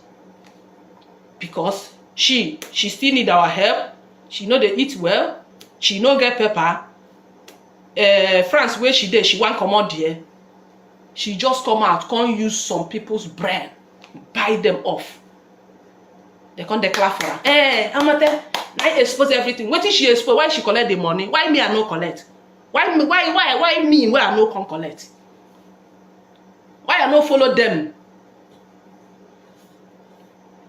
Because she still need our help. She know they eat well. She no get pepper. France where she did, she want come out there. She just come out, can't use some people's brain, buy them off. They can't declare for her. Amate, I expose everything. What is she expose? Why she collect the money? Why me I no collect? Why me where I no come collect? Why I no follow them?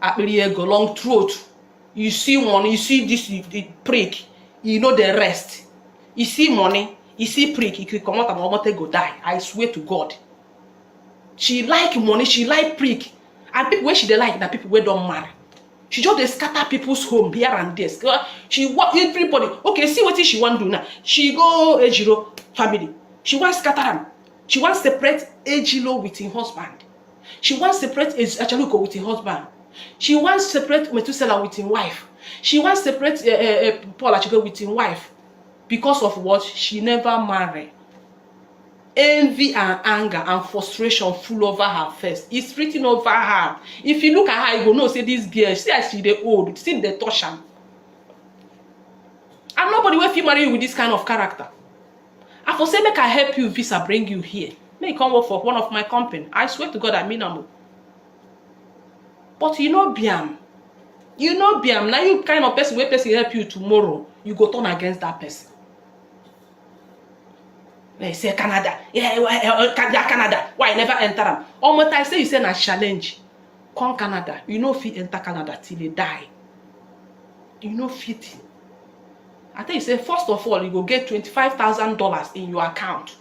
Appear go long throat. You see money, you see this the prick, you know the rest. You see money, you see prick, you come out and Omote go die. I swear to God. She like money, she like prick. And people where she dey like, that people where don't marry. She just dey scatter people's home here and there. She want everybody. Okay, see what she want do now. She go Ejiro family. She want scatter them. She want separate Ejilo with her husband. She want separate Achaluko with her husband. She wants separate Metusela with his wife. She wants separate Paul Achiko with his wife. Because of what? She never married. Envy and anger and frustration full over her face. It's written over her. If you look at her, you go know, say this girl, see as she dey old, see the touch am. And nobody will feel marry you with this kind of character. I for say make I help you visa bring you here. May you come work for one of my company. I swear to God I mean am. But you know Biam. You know Biam. Now you kind of person where person help you tomorrow, you go turn against that person. They say Canada. Yeah, Canada. Why I never enter them? Almost I say you say na challenge. Come Canada. You know fit enter Canada till they die. You know fit. I tell you say first of all you go get $25,000 in your account.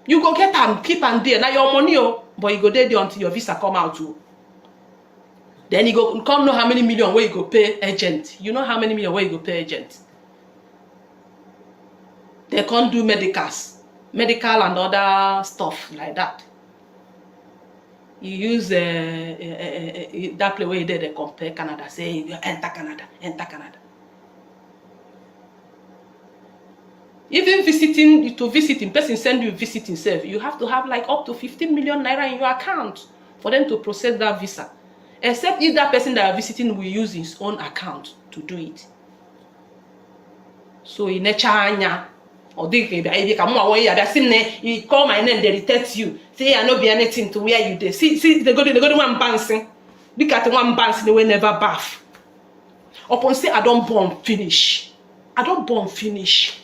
You go get them, keep and there. Now your money, but you go there until your visa come out too. Then you go come know how many million where you go pay agent. You know how many million where you go pay agent. They can't do medical and other stuff like that. You use that place where you did they compare Canada. Say you enter Canada, enter Canada. Even visiting, person send you visit himself, you have to have like up to 15 million naira in your account for them to process that visa. Except if that person that are visiting will use his own account to do it. So in China, or you call my name, they detect you. Say I no be anything to where you there. See they go to one bouncing. Look at the one bouncing, they will never bath. Upon say I don't born finish. I don't born finish.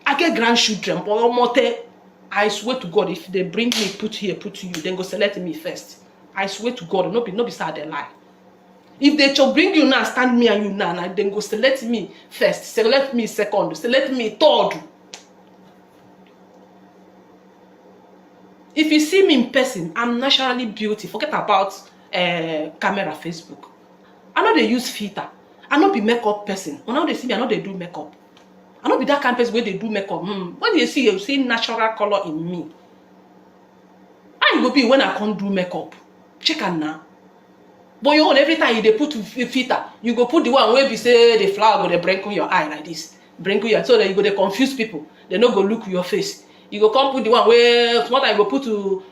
I get grandchildren, but I swear to God, if they bring me put here, put to you, then go select me first. I swear to God, no be sad they lie. If they shall bring you now, stand me and you now, then go select me first, select me second, select me third. If you see me in person, I'm naturally beautiful. Forget about camera, Facebook. I know they use filter. I know be makeup person. When now they see me, I know they do makeup. I know be that kind of person where they do makeup. When you see natural color in me. How you go be when I can't do makeup? Check on now. But you own every time they put filter, you go put the one where you say the flower go they bring your eye like this. Bring your so that you go they confuse people. They no go look your face. You go come put the one where what I go put to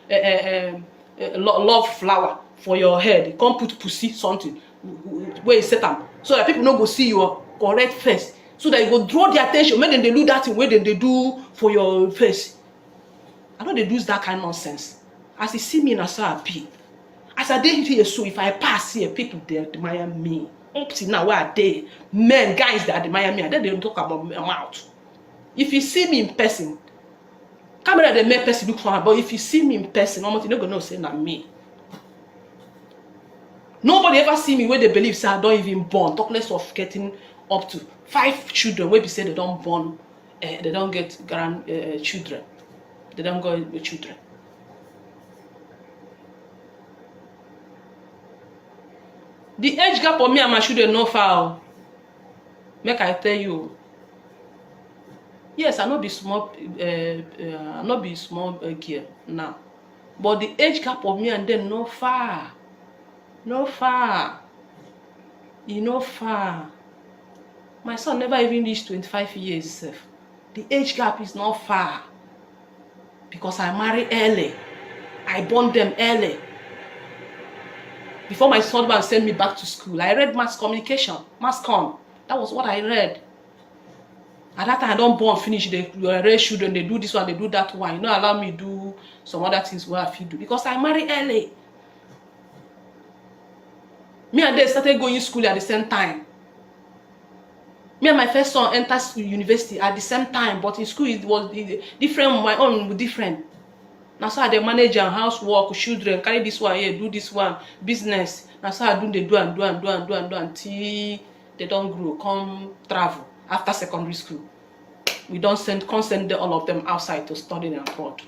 love flower for your head. Come put pussy something where you set them so that people no go see your correct face. So that you go draw the attention. Make them they do that way they do for your face. I know they do that kind of nonsense. As you see me in a be. As I did here, so if I pass here, people they admire me. Up to now, where are they? Men, guys that admire me, and then they don't talk about my mouth. If you see me in person, camera they make person look for her, but if you see me in person, almost you not gonna know say not me. Nobody ever see me where they believe say I don't even born. Talk less of getting up to 5 children wey be say they don born, they don get children, they don go with children. The age gap for me and my children no far. Make I tell you. Yes, I no be small girl now, but the age gap of me and them no far, no far. E no far. My son never even reached 25 years sef. The age gap is not far because I marry early. I born them early. Before my husband sent me back to school, I read mass communication, mass comm. That was what I read. At that time, I don't born finish. They raise children, they do this one, they do that one. You know, allow me do some other things where I feel do because I marry early. Me and they started going to school at the same time. Me and my first son entered university at the same time, but in school it was different. My own was different. Now so I the manager, housework, children, carry this one here, do this one, business. Now so I do until they don't grow, come travel. After secondary school, we don't send all of them outside to study abroad.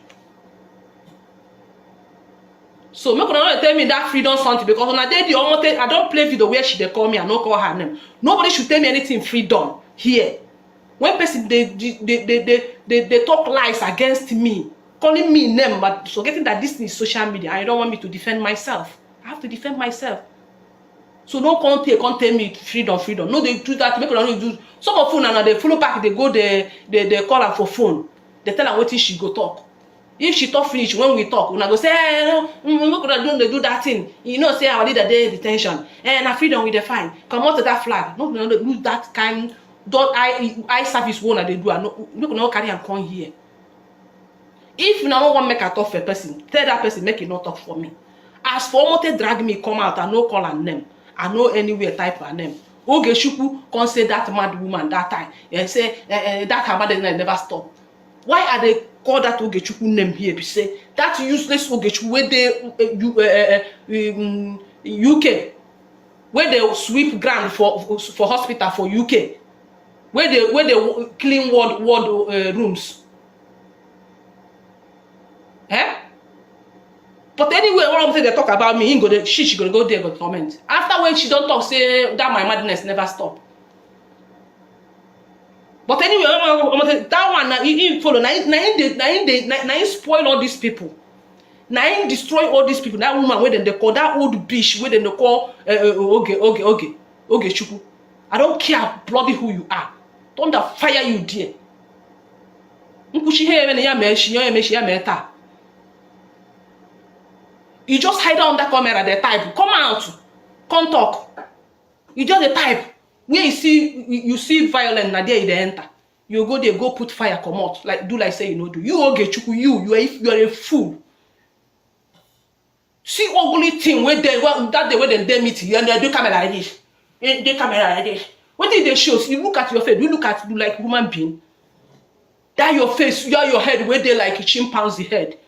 So make una tell me that freedom something because when I don't play video where they call me and no call her name. Nobody should tell me anything freedom here. When person they talk lies against me, calling me name, but forgetting that this is social media and you don't want me to defend myself. I have to defend myself. So no can't tell me freedom. No, they do that. Make una do some of phone and they follow back. They go they call her for phone. They tell her what she go talk. If she talk finish when we talk, una go say, they do that thing. You know, say our leader dey detention. Na freedom we define. Come out to that flag. No, do that kind. Don't I service one they do. No, make una carry and come here. If you no want make a talk for a person, tell that person make it not talk for me. As for what drag me come out, I no call her name. I know anywhere type her name. Ogeshuku can't say that mad woman that time. And say that her mother never stop. Why are they call that Ogechuku name here? Be say that useless Ogechuku where they UK, where they sweep ground for hospital for UK, where they clean ward rooms. Eh? But anyway, all of them they talk about me, she gonna go there go comment. After when she don't talk, say that my madness never stop. But anyway, that one he follow. Now he spoil all these people. Now he destroy all these people. That woman where they call that old bitch where they call Oge Chuku. I don't care bloody who you are. Don't fire you there. You just hide under camera the type. Come out. Come talk. You just the type. Where you see violence, na there you enter. You go there, go put fire, come out. Like do like say you know do. You Ogechuku, you are a fool. See ugly thing where that day when they meet you and they do camera like this. They camera like this. What did they show? You look at your face, you look at you like human being. That your face, your head where they like a chimpanzee head.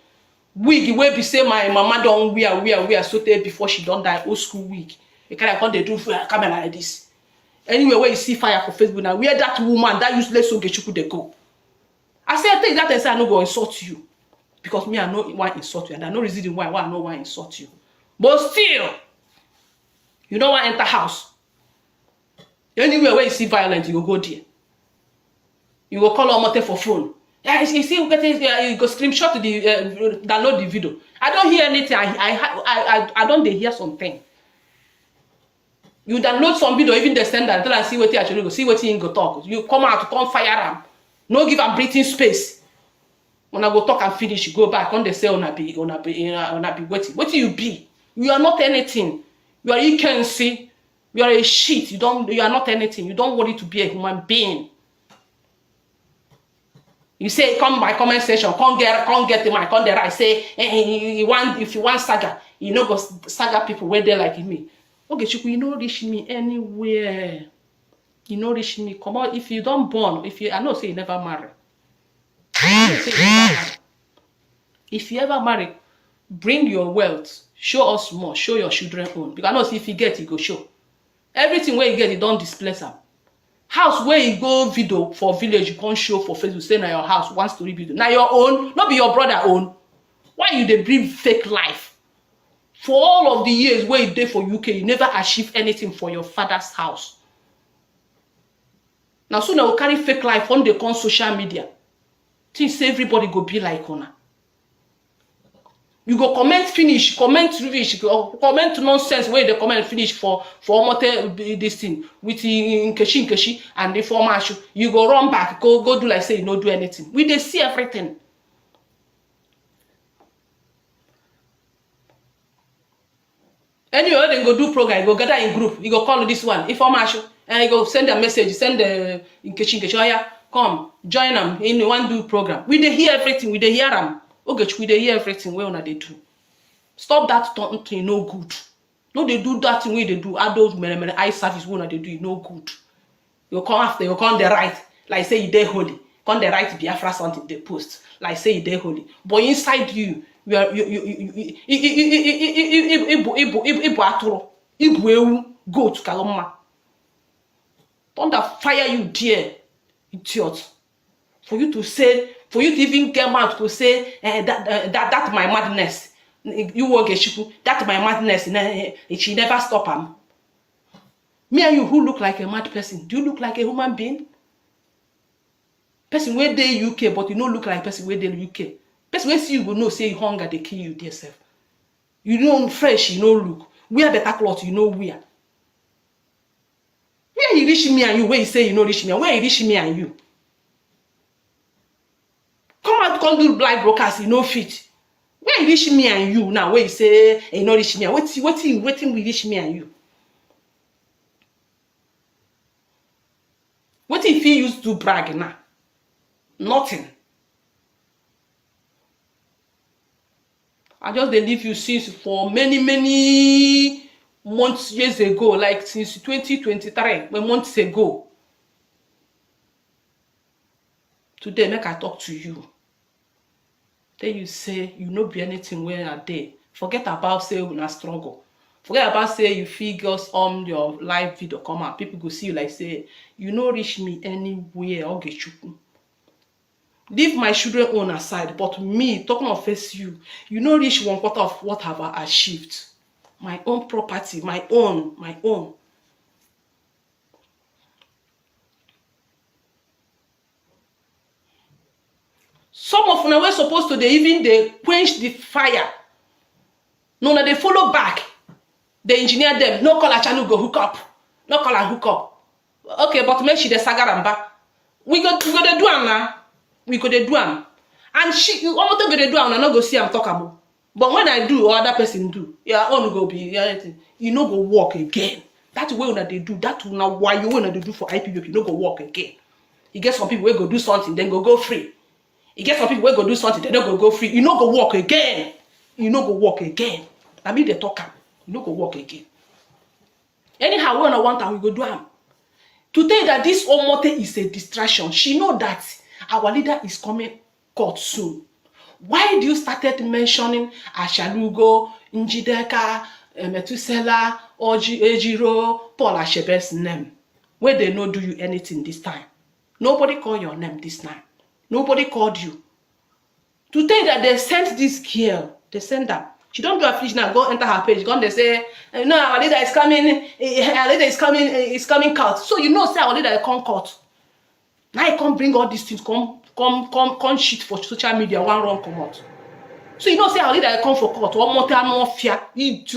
Wig where be say my mama don't wear so there before she don't die, old school wig. You can't come they do camera like this. Anyway, where you see fire for Facebook now, where that woman, that useless Ogechuku they go. I say take that and say I no go insult you. Because me I know why insult you, and I know reason why I know why insult you. But still, you don't want to enter house. Anywhere where you see violence, you go there. You go call Omote for phone. Yeah, you see, you go screenshot the download the video. I don't hear anything. I don't hear something. You download some video, even the send that, tell and see what you actually go, see what you go talk. You come out, come fire them. No give them breathing space. When I go talk and finish, you go back on the say on be waiting. What do you be? You are not anything. You are you can see. You are a shit. You are not anything. You don't want it to be a human being. You say come by comment section, come get the mic, come there. I say if you want saga, you know go saga people where they like me. Okay, Chuku, you know reach me anywhere. You know reach me. Come on, if you don't born, I know say you never marry. If you ever marry, bring your wealth, show us more, show your children own. Because I know if you get, you go show. Everything where you get, you don't displace them. House where you go video for village, you can't show for Facebook, say na your house, 1 story video. Now your own, not be your brother own. Why you dey breathe fake life? For all of the years where you dey for UK, you never achieve anything for your father's house. Now soon I will carry fake life on the con social media. Think say everybody go be like una. You go comment finish, comment rubbish, comment nonsense where they comment finish for almost this thing with nkeshi and the former show. You go run back, go do like say you no do anything. We dey see everything. Anyway, then go do program, you go gather in group, you go call this one, informal show, and you go send a message, send the nkeshi, oh yeah, come join them in one do program. We dey hear everything, we dey hear them. Okay, we dey hear everything wey una dey do. Stop that thing, no good. No, they do that thing wey they do. Adult eye service wey una dey do, e no good. You come after, you come the right, like say you dey holy. Come the right BIAFRA something they post, like say you dey holy. But inside you are ibu atụrụ, ibu ewu, goat kaloma. Thunder fire you there, idiot. For you to say, for you to even get mad to say that my madness, you will get that my madness, it should never stop him. Me and you who look like a mad person, do you look like a human being? Person where they UK, but you don't look like person where they UK. Person where see you go know say hunger they kill you there self. You know fresh, you know look. Wear better clothes, you know wear. Where you reach me and you, where you say you know reach me, where you reach me and you. Come out, come do blind brokers, you know fit. Where you reach me and you now, where you say you know reach me, waiting we reach me and you. What if he used to brag now? Nothing. I just dey leave you since for many months, years ago, like since 2023, months ago. Today, make I talk to you. Then you say you no be anything when I dey. Forget about say una struggle. Forget about say you figures on your live video come out. People go see you like say you no reach me anywhere. Okay, leave my children on aside, but me talking of face you no reach 1/4 of what have I achieved. My own property, my own. Some of them were supposed to they quench the fire. No, they follow back. They engineer them. No call a channel go hook up. No call and hook up. Okay, but make she the sagaramba. We go to do am now. We go to do am. And she almost go to do am and not go see am talk about. But when I do or other person do, your own go be anything. You no go walk again. That's the way when they do. That's now why you want to do for IPP. You no go walk again. You get some people will go do something, then go free. You get some people will go do something, they don't go free. You no go walk again. You no go walk again. I mean they talk am. You no go walk again. Anyhow, when I want am, we go do am. To tell you that this Omote is a distraction, she know that our leader is coming court soon. Why do you started mentioning Ashalugo, Njideka, Metusela, Ejiro, Paul Ashebe's name? Where they no do you anything this time. Nobody called your name this time. Nobody called you. To tell you that they sent this girl, they sent her. She don't do a finish now, go enter her page. Go and they say, no, our leader is coming, our leader is coming court. So you know, say our leader come court. Now you can't bring all these things, come shit for social media, one wrong come out. So you know, say our leader come for court, one more time, more fear. If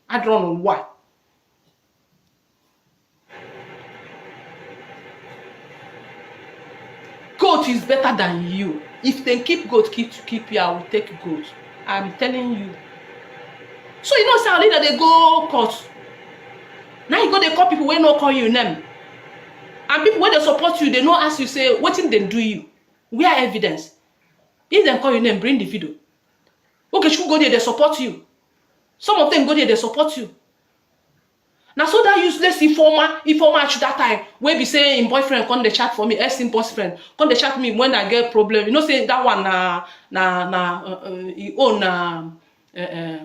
I don't know why. Goat is better than you. If they keep goat, keep you, I will take goat. I'm telling you. So you know, say our leader they go court. Now you go they call people when no call you name. And people when they support you, they no ask you say what thing they do you. Where evidence? If they call your name, bring the video. Okay, you go there, they support you. Some of them go there, they support you. Now so that useless informer at that time, where be saying boyfriend come the chat for me, asking boyfriend come the chat me when I get problem. You know, say that one he own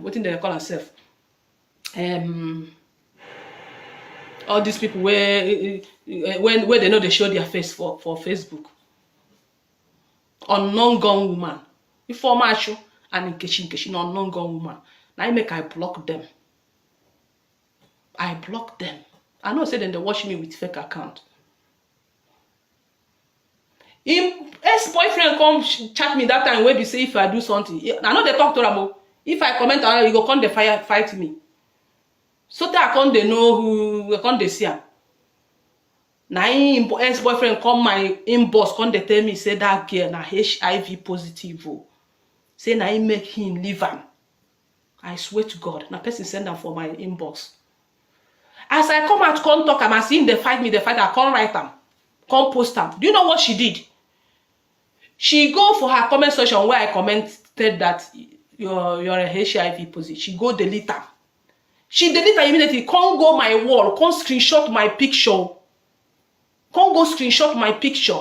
what thing they call herself? All these people where when they know they show their face for Facebook. Unknown gun woman. Before Macho and Nkechi, unknown gun woman. Now I make I block them. I block them. I know say then they watch me with fake account. Him ex-boyfriend come chat me that time where be say if I do something. I know they talk to them. If I comment on it, he go come they fight me. So that I can't they know who I can't they see him. Now ex-boyfriend come my inbox, come they tell me say that girl na HIV positive. Say na he make him leave him. I swear to God, na person send them for my inbox. As I come out, come talk, I'm seeing they fight me, I come write them, come post them. Do you know what she did? She go for her comment section where I commented that you're a HIV positive. She go delete them. She delete her immediately. Come go my wall. Come screenshot my picture. Come go screenshot my picture.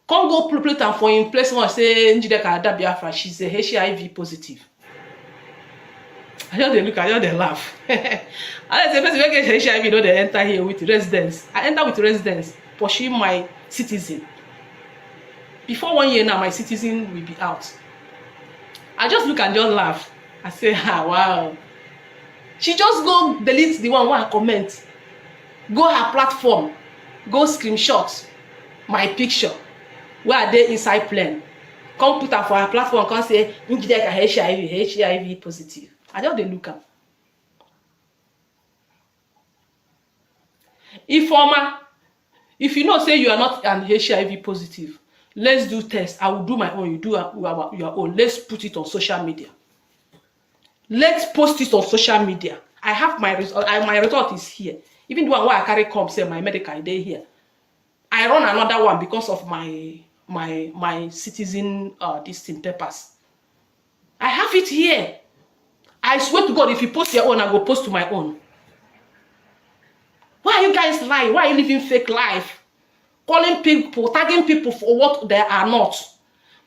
Come go put them for in place one say Njideka BIAFRA. She's a HIV positive. I just they look, I just they laugh. I say person get HIV, you know they enter here with residence. I enter with residence, pursuing my citizen. Before 1 year now, my citizen will be out. I just look and just laugh. I say, ah, wow. She just go delete the one where I comment. Go her platform. Go screenshot my picture. Where are they inside plane? Come put her for her platform. Come say, Njideka HIV positive. I just they look at. If you know say you are not an HIV positive, let's do test. I will do my own. You do your own. Let's put it on social media. Let's post it on social media. I have my result. My result is here. Even the one where I carry come say my medical day here. I run another one because of my citizen distinct papers. I have it here. I swear to God, if you post your own, I go post to my own. Why are you guys lying? Why are you living fake life? Calling people, tagging people for what they are not.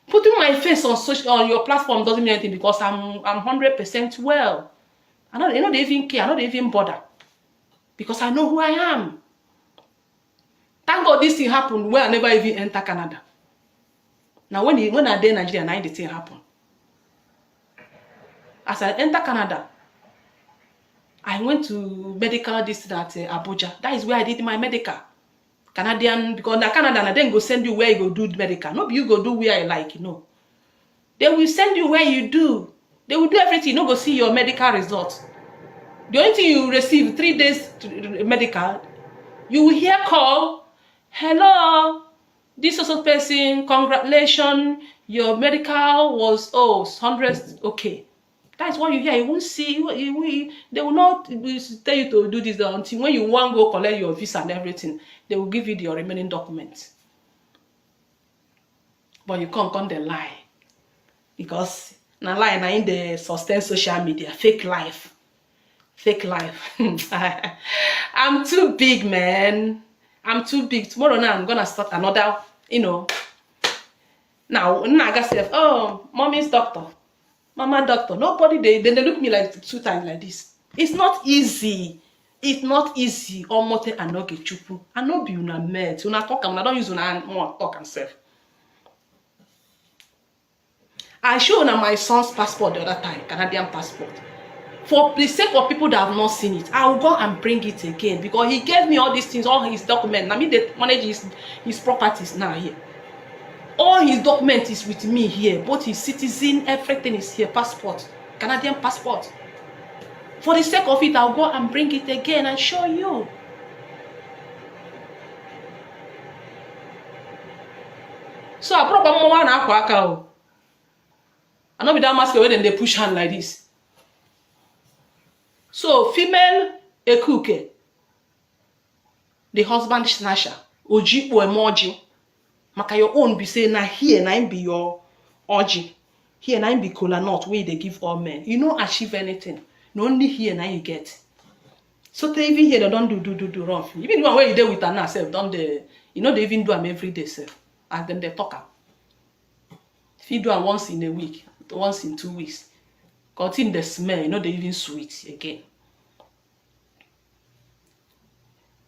Putting my face on your platform doesn't mean anything because I'm 100% well. I know they even care. I know they even bother because I know who I am. Thank God this thing happened where I never even enter Canada. Now when I did Nigeria, now the thing happened. As I enter Canada, I went to medical district at Abuja. That is where I did my medical. Canadian, because in Canada, then go send you where you go do medical. No, you go do where I like, you know. They will send you where you do. They will do everything. You no go see your medical results. The only thing you receive 3 days medical, you will hear call, hello, this also person, congratulations, your medical was 100, okay. That's what you hear. You won't see. They will not tell you to do this until when you want to go collect your visa and everything. They will give you your remaining documents. But you can't come the lie. Because na lie na in the sustain social media. Fake life. Fake life. I'm too big, man. I'm too big. Tomorrow now I'm gonna start another, you know. Now I got say, oh, mommy's doctor. Mama doctor, nobody they look me like 2 times like this. It's not easy. It's not easy. Omote and not get chupu. I no be una met. Una talk and I don't use una talk and self. I show una my son's passport the other time, Canadian passport. For the sake of people that have not seen it, I will go and bring it again because he gave me all these things, all his documents. I mean, they manage his properties now here. All his document is with me here. Both his citizen, everything is here. Passport, Canadian passport. For the sake of it, I'll go and bring it again and show you. So I probably want to aqua. I know with that mask when they push hand like this. So female ekuke, the husband snatcher, oji or emoji. Maka your own be say na here na be your orgy. Here na be cola nut where they give all men. You don't achieve anything. No only here na you get. So they even here they don't do wrong. Even the one where you there with an self, don't they? You know they even do them every day self. And then they talk. If you do them once in a week, once in 2 weeks, continue the smell, you know they even sweet again.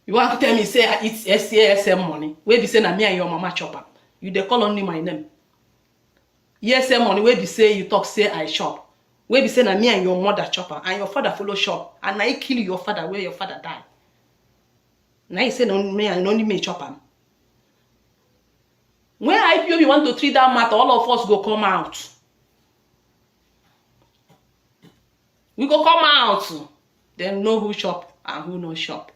You want to tell me say it's SASM money? Where be say na me and your mama chop am? You dey call only my name. ESM money where be say you talk say I chop. Where be say na me and your mother chop am and your father follow chop and na he kill your father where your father die. Now you say no me and only me chop am. When IPOB want to treat that matter, all of us go come out. We go come out. Then know who chop and who no chop.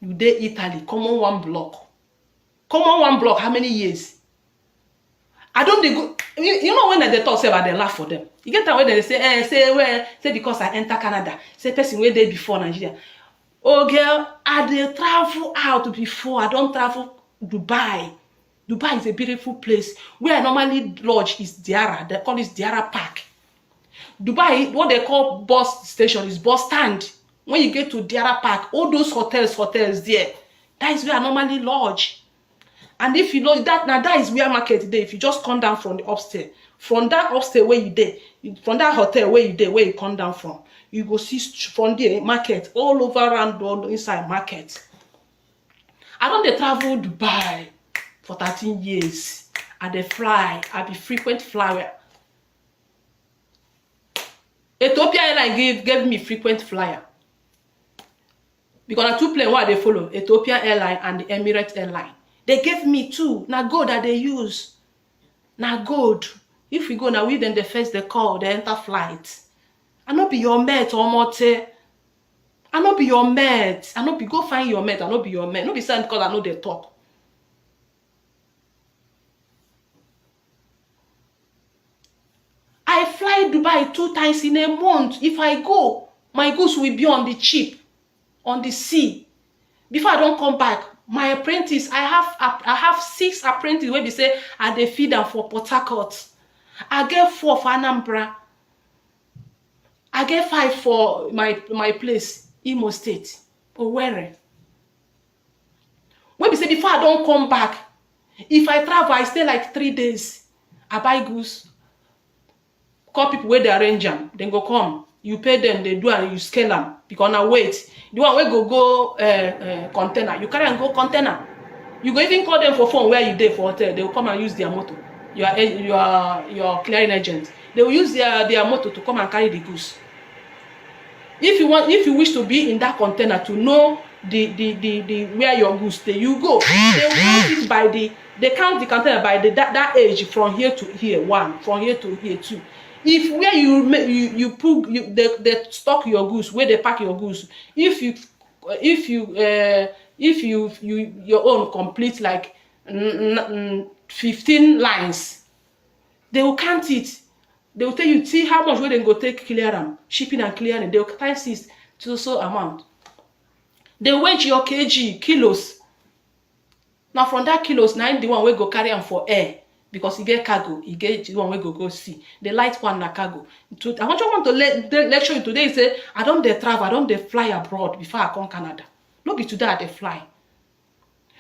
You dey Italy, come on one block. Come on one block, how many years? I don't dey go. You know when they talk say about they laugh for them. You get that way they say because I enter Canada, say person where they before Nigeria. Oh girl, I dey travel out before. I don't travel Dubai. Dubai is a beautiful place. Where I normally lodge is Diara. They call it Diara Park. Dubai, what they call bus station is bus stand. When you get to Diara Park, all those hotels there, that is where I normally lodge. And if you know that, now that is where market day. If you just come down from the upstairs, from that upstairs where you there, from that hotel where you there, where you come down from, you go see from the market all over around all inside market. I don't travel Dubai for 13 years. I dey fly. I be frequent flyer. Ethiopia Airline gave me frequent flyer. Because I two plane what they follow, Ethiopia Airline and the Emirates Airline. They gave me two. Now gold that they use. Now gold. If we go now, we then the first they call, they enter flight. I not be your mate or mote. I not be your mate. I not be go find your mate. I not be your mate. Not be saying because I know they talk. I fly Dubai 2 times in a month. If I go, my goods will be on the ship, on the sea. Before I don't come back, my apprentice, I have 6 apprentices where they say I dey feed them for Port Harcourt. I get 4 for Anambra. I get 5 for my place, Imo State, Owerri. When we say before I don't come back, if I travel, I stay like 3 days. I buy goods. Call people where they arrange them, then go come. You pay them, they do and you scale them. Because now wait, the one where go container, you carry and go container. You go even call them for phone where you there for hotel. They will come and use their motor. Your clearing agent. They will use their motor to come and carry the goods. If you wish to be in that container to know the where your goods stay, you go. They count it by they count the container by that age from here to here 1, from here to here 2. If where you put they stock your goods, where they pack your goods, if you your own complete like 15 lines, they will count it. They will tell you see how much where they go take clear them, shipping and clearing. They will times it to so amount. They weight your kg kilos. Now from that kilos, now the one where go carry them for air. Because you get cargo, you get the one we go see. The light one na cargo. I want to lecture you today. Say I don't dey travel, I don't dey fly abroad before I come Canada. No be today I dey fly.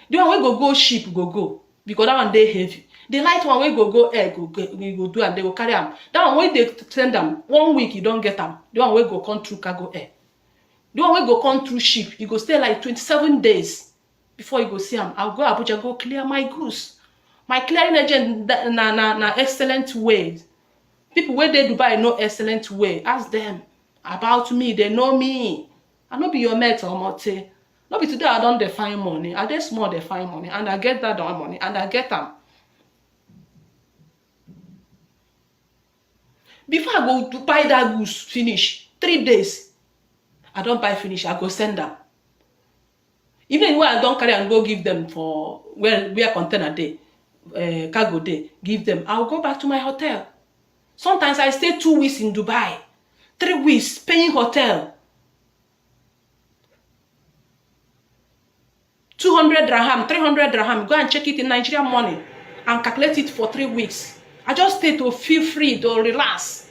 The one we go ship go because that one dey heavy. The light one we go air we go do and they go carry them. That one when they send them 1 week you don't get them. The one we go come through cargo air. The one we go come through ship you go stay like 27 days before you go see them. I'll go Abuja go clear my goods. My clearing agent na excellent way. People where they Dubai know excellent way. Ask them about me. They know me. I no be your mate or mote. No be today I don't define money. I dey small define money and I get that money and I get them. Before I go to buy that goods finish 3 days. I don't buy finish. I go send them. Even when I don't carry and go give them for where container day. Cargo day, give them. I'll go back to my hotel. Sometimes I stay 2 weeks in Dubai, 3 weeks paying hotel. 200 dirham, 300 dirham. Go and check it in Nigerian money and calculate it for 3 weeks. I just stay to feel free to relax.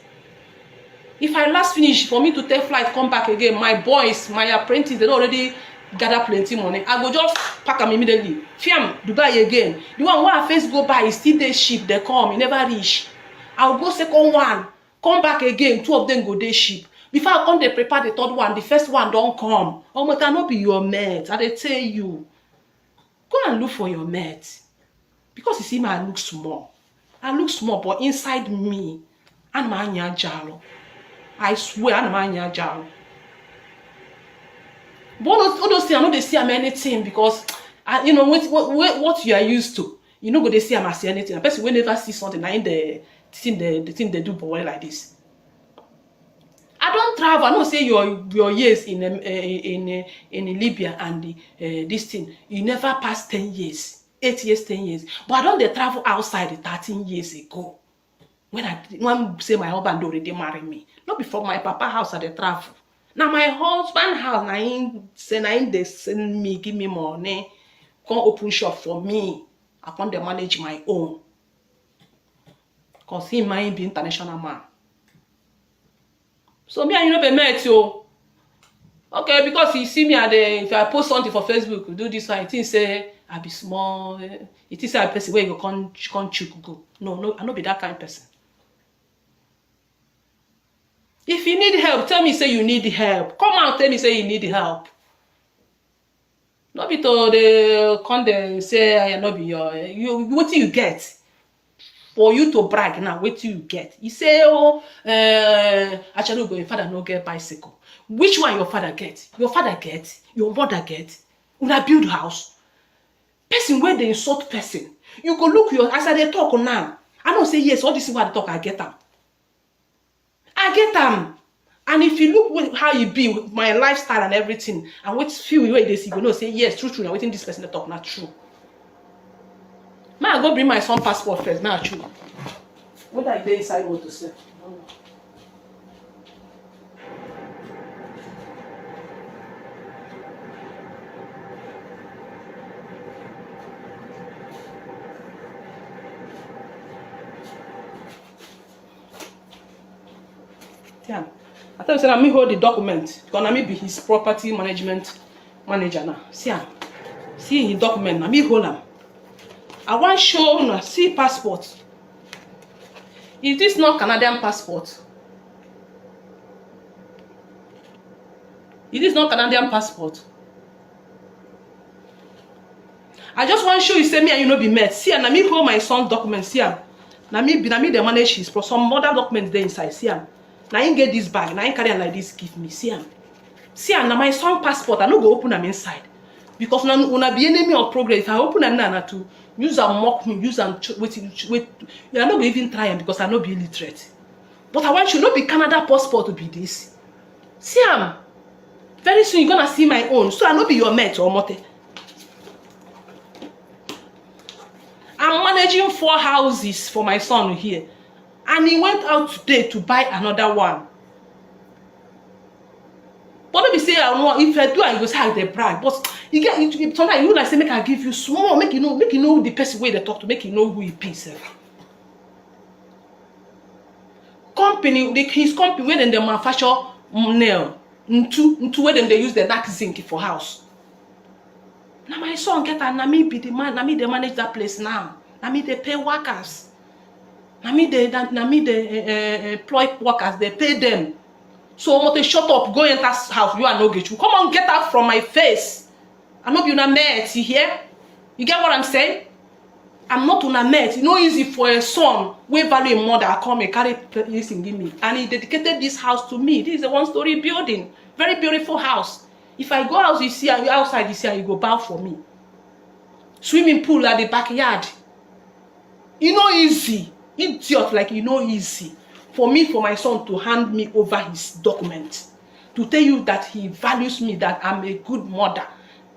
If I last finish for me to take flight, come back again, my boys, my apprentices, they already gather plenty money. I go just pack them immediately. Fiam, Dubai again. The one where I first go by is still day ship. They come, it never reach. I'll go second one, come back again. 2 of them go day ship. Before I come, they prepare the third one. The first one don't come. Oh, but I not be your mate. I they tell you, go and look for your mate. Because you see me, I look small. I look small, but inside me, I'm a jalo. I swear, I'm a jalo. But all those things, I know they see I'm anything because, you know, what you are used to. You know, go they see I'm see anything. A person will never see something. I in the thing they do boy like this. I don't travel. I don't say your years in Libya and this thing. You never passed 10 years, 8 years, 10 years. But I don't they travel outside 13 years ago. When say my husband already married me, not before my papa house I they travel. Now my husband house, they send me, give me money, come open shop for me. I want to manage my own. Cause he might be international man. So me and you know be met yo. Okay, because you see me at the, if I post something for Facebook, do this one, it think say I be small. It think say I person where you can't chook go. No, I no be that kind of person. If you need help, tell me say you need help. Come out, tell me say you need help. Not be to the come they say I no be your what you get. For you to brag now, wait till you get. You say, oh, actually, your father no get bicycle. Which one your father get? Your father get? Your mother get? Una build house. Person where they insult person. You go look your as I talk now. I don't say yes, all this is what I talk, I get them. I get them. And if you look how you be with my lifestyle and everything, and what feel where they see, you know, say yes, true, now waiting this person to talk, not true. I go bring my son passport first. Now choose. What are they inside what to say? Yeah. I tell you, let me hold the document. Because let me be his property management manager now. See his document. Let me hold him. I want to show you, see passport. Is this not Canadian passport? Is this not Canadian passport? I just want to show you, say me and you know be met. See, and I me hold my son's documents. See, na me they manage his some other documents there inside. See, now I get this bag. Now I carry like this. Give me. See, now my son passport. I no go open them inside because now una be enemy of progress. If I open them now to use and mock me, use and wait. I no go even try them because I no be illiterate. But I want you not be Canada passport to be this. See, very soon you're gonna see my own. So I no be your mate or mote. I'm managing 4 houses for my son here. And he went out today to buy another one. But let me say, if I do, I go say how they brag. But you get sometimes you like say, make I give you small, make you know the person where they talk to, make you know who he is. Company, his company where they manufacture nail into where they use the dark zinc for house. Now my son get and me be the man, now me they manage that place now. Now me they pay workers. Now me they employ workers, they pay them. So I'm to shut up, go enter house, you are no get you. Come on, get out from my face. I'm not una mate, you hear? You get what I'm saying? I'm not una mate. It's not easy for a son, we value a mother, come and carry this and give me. And he dedicated this house to me. This is a 1-story building. Very beautiful house. If I go out, you see, outside, you see, you go bow for me. Swimming pool at the backyard. You know easy. Idiot, like you know easy. For me, for my son to hand me over his document. To tell you that he values me, that I'm a good mother.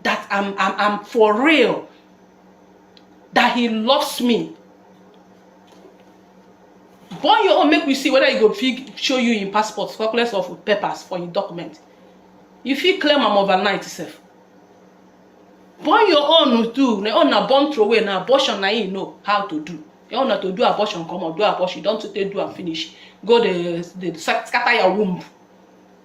That I'm for real. That he loves me. Boy, your own make we see whether he go show you in passport, calculus of papers for your document. If you claim I'm overnight yourself. Boy, your own do. Your own na born throw away na abortion na you know how to do. Your own na to do abortion, come on, do abortion. Don't take do and finish. Go the scatter your womb.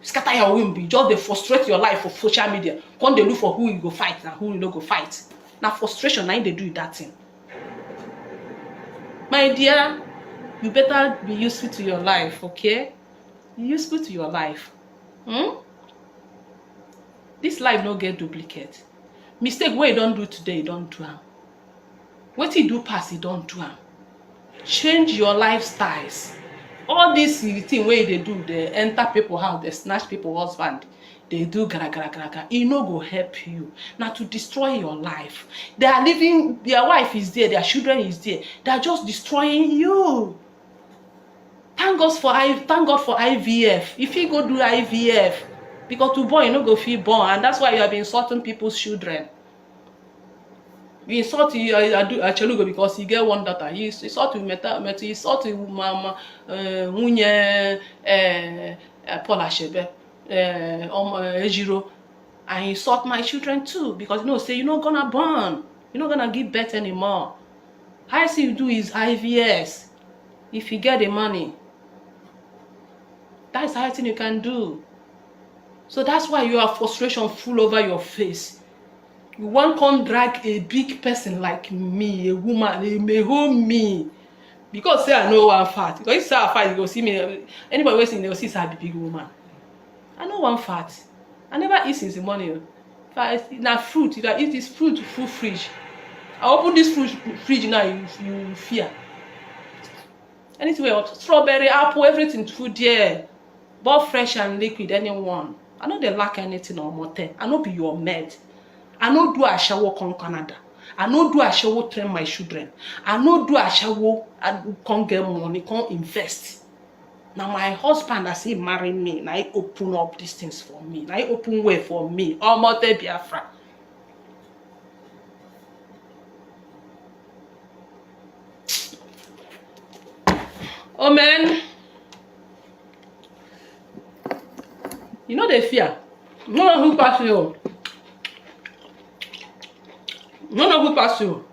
Scatter your womb. You just they frustrate your life for social media. Come they look for who you go fight and who you no go fight. Now frustration, now they do that thing. My dear, you better be useful to your life, okay? Be useful to your life. This life no get duplicate. Mistake wey you don do today, you don do am. Wetin you do pass, you don do am. Change your lifestyles. All this thing wey you dey do, dey enter people house, dey snatch people husband, dey do gara, e no go help you. Na to destroy your life. They are living, their wife is there, their children is there. They are just destroying you. Thank God for IVF. If you go do IVF, because to born, you no go fit born, and that's why you have been insulting people's children. You insult Achelugo because he get one daughter. You insult Metu, you insult Mama Munye Paula Shebe Ejiro, and you insult my children too because you know say you're not gonna born, you're not gonna give birth anymore. Highest you do is IVS. If you get the money, that's the highest thing you can do. So that's why you have frustration full over your face. You want to drag a big person like me, a woman, a home me, because say I know one fat. Because if say I fat, you go see me. Anybody waiting, they will see say I be big woman. I know one fat. I never eat since the morning. If I eat fruit, if I eat this fruit full fridge, I open this fridge now, you fear. Anything else, strawberry, apple, everything food there, both fresh and liquid, anyone. I know they lack anything or more. I know be your med. I no do ashawo come Canada. I no do ashawo train my children. I no do ashawo come get money, come invest. Now my husband as he marry me, now he open up these things for me. Now he open way for me. Omote Biafra. Oh man. You know they fear. No one who pass you. No one who pass you.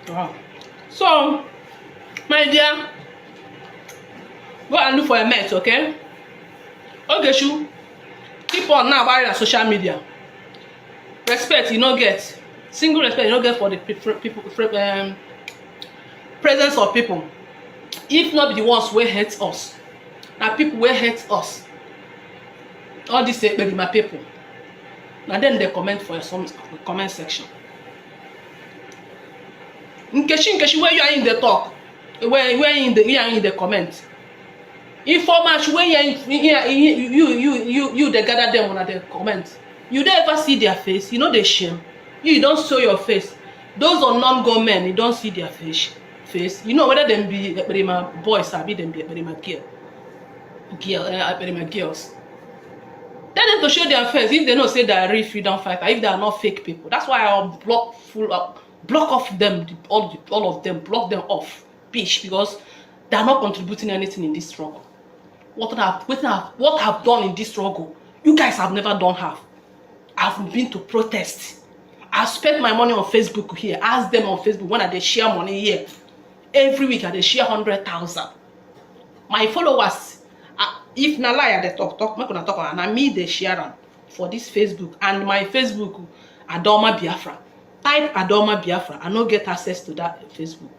Wow. So, my dear, go and look for a mate, okay? Okay, Shu. Keep on now about your social media. Respect, you no get. Single respect, you no get for the people, presence of people. If not the ones who hate us, now people who hate us. All this say, baby, my people. Now then they comment for some comment section. In case where you are in the talk, where you are in the comment. Informers where you they gather them on the comment. You don't ever see their face. You know they shame. You don't show your face. Those are non-government, you don't see their face. You know whether them be boys or be them be girls. Tell them to show their face if they know say they are real freedom fighter, if they are not fake people. That's why I'll block off them, all of them, block them off, bitch, because they are not contributing anything in this struggle. What I've done in this struggle, you guys have never done half. I've been to protest. I've spent my money on Facebook here. Ask them on Facebook when they share money here. Every week they share 100,000. My followers, if na lie they talk, not gonna talk, and me they share them for this Facebook and my Facebook, Adoma Biafra. Type Adoma Biafra. I don't get access to that Facebook.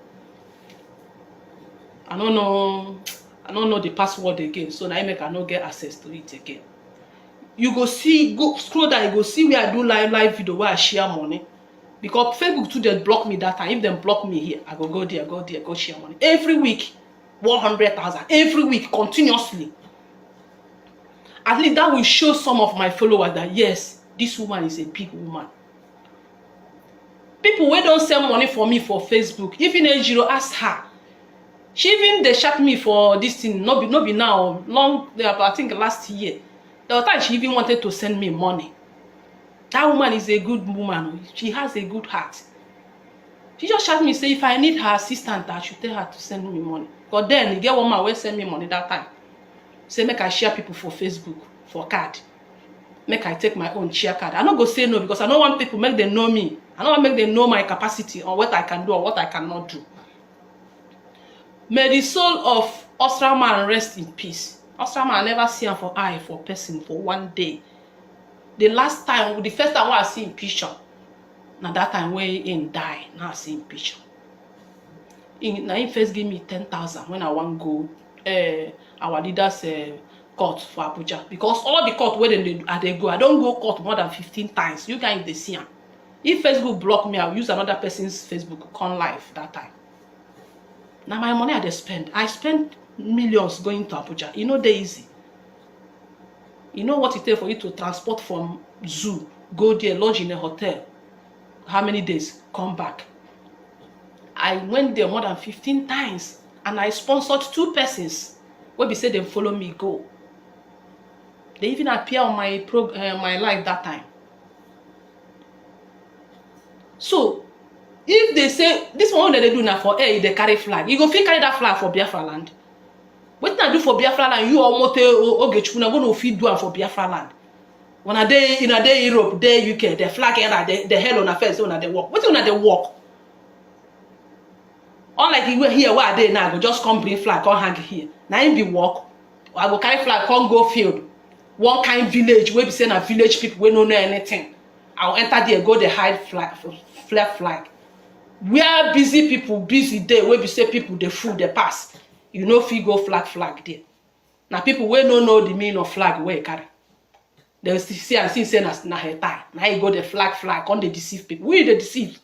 I don't know the password again, so now I don't get access to it again. You go see, go scroll down, you go see where I do live video where I share money. Because Facebook too they block me that time. If they block me here, I go there, go share money. Every week, 100,000. Every week, continuously. At least that will show some of my followers that yes, this woman is a big woman. People wey don't send money for me for Facebook, even Ejiro ask her. She even they shot me for this thing, no be now, long, I think last year. The time she even wanted to send me money. That woman is a good woman. She has a good heart. She just shot me, say if I need her assistant, I should tell her to send me money. But then, you get one man will send me money that time. Say make I share people for Facebook, for card. Make I take my own share card. I don't go say no because I don't want people make them know me. I don't make them know my capacity or what I can do or what I cannot do. May the soul of Ostraman rest in peace. Ostraman, I never see him for eye for person for one day. The first time when I see him picture, now that time when he die, now I see him picture. Now he first give me 10,000 when I want go our leaders court for Abuja, because all the court where they go, I don't go court more than 15 times. You guys they see him. If Facebook block me, I'll use another person's Facebook come live that time. Now my money I spend. I spend millions going to Abuja. You know they easy. You know what it takes for you to transport from zoo, go there, lodge in a hotel. How many days? Come back. I went there more than 15 times and I sponsored 2 persons where they say they follow me go. They even appear on my my live that time. So if they say this one that they do now for air, they carry flag. You go fit carry that flag for Biafra land. What I do for Biafra land, you almost ogechuna go no fit do for Biafra land. When I day in a day Europe, day UK, the flag and the hell on affairs on they walk. What on they walk? Unlike you here where I dey now, go just come bring flag, come hang here. Now in be walk, I go carry flag, come go field. One kind village where be saying a village people we don't know anything. I'll enter there, go the hide flag. Where busy people busy day where be say people the food they pass. You know if you go flag there. Now people we don't know the meaning of flag where you carry. They see and see say na her tie. Now you go the flag, on they deceive people. We they deceive.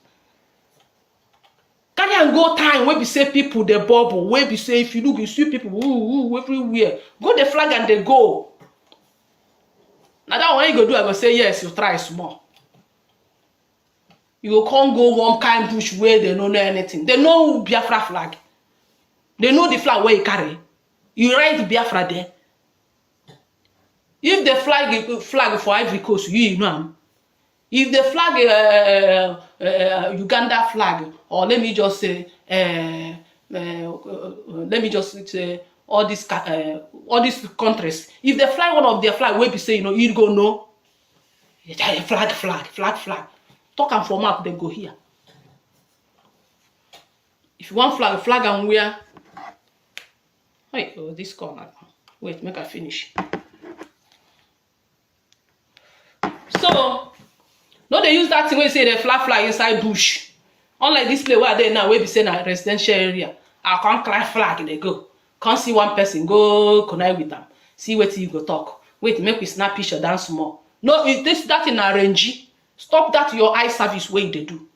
Carry and go time where be say people the bubble, where be say if you look you see people everywhere. Go the flag and they go. Now that one you go do, I go say yes, you try small. You can't go one kind bush where they don't know anything. They know Biafra flag. They know the flag where you carry. You write Biafra there. If the flag for Ivory Coast, you know them. If the flag Uganda flag, or let me just say all these countries, if they fly one of their flag, where be say you go no, flag. Talk and format, they go here. If you want flag and wear. Wait, this corner. Wait, make I finish. So, no, they use that thing where you say they fly inside bush. Unlike this place where they now, where we say na residential area. I can't climb flag, they go. Can't see one person, go connect with them. See what you go talk. Wait, make we snap picture down small. No, this that in a range. Stop that your eye service way they do.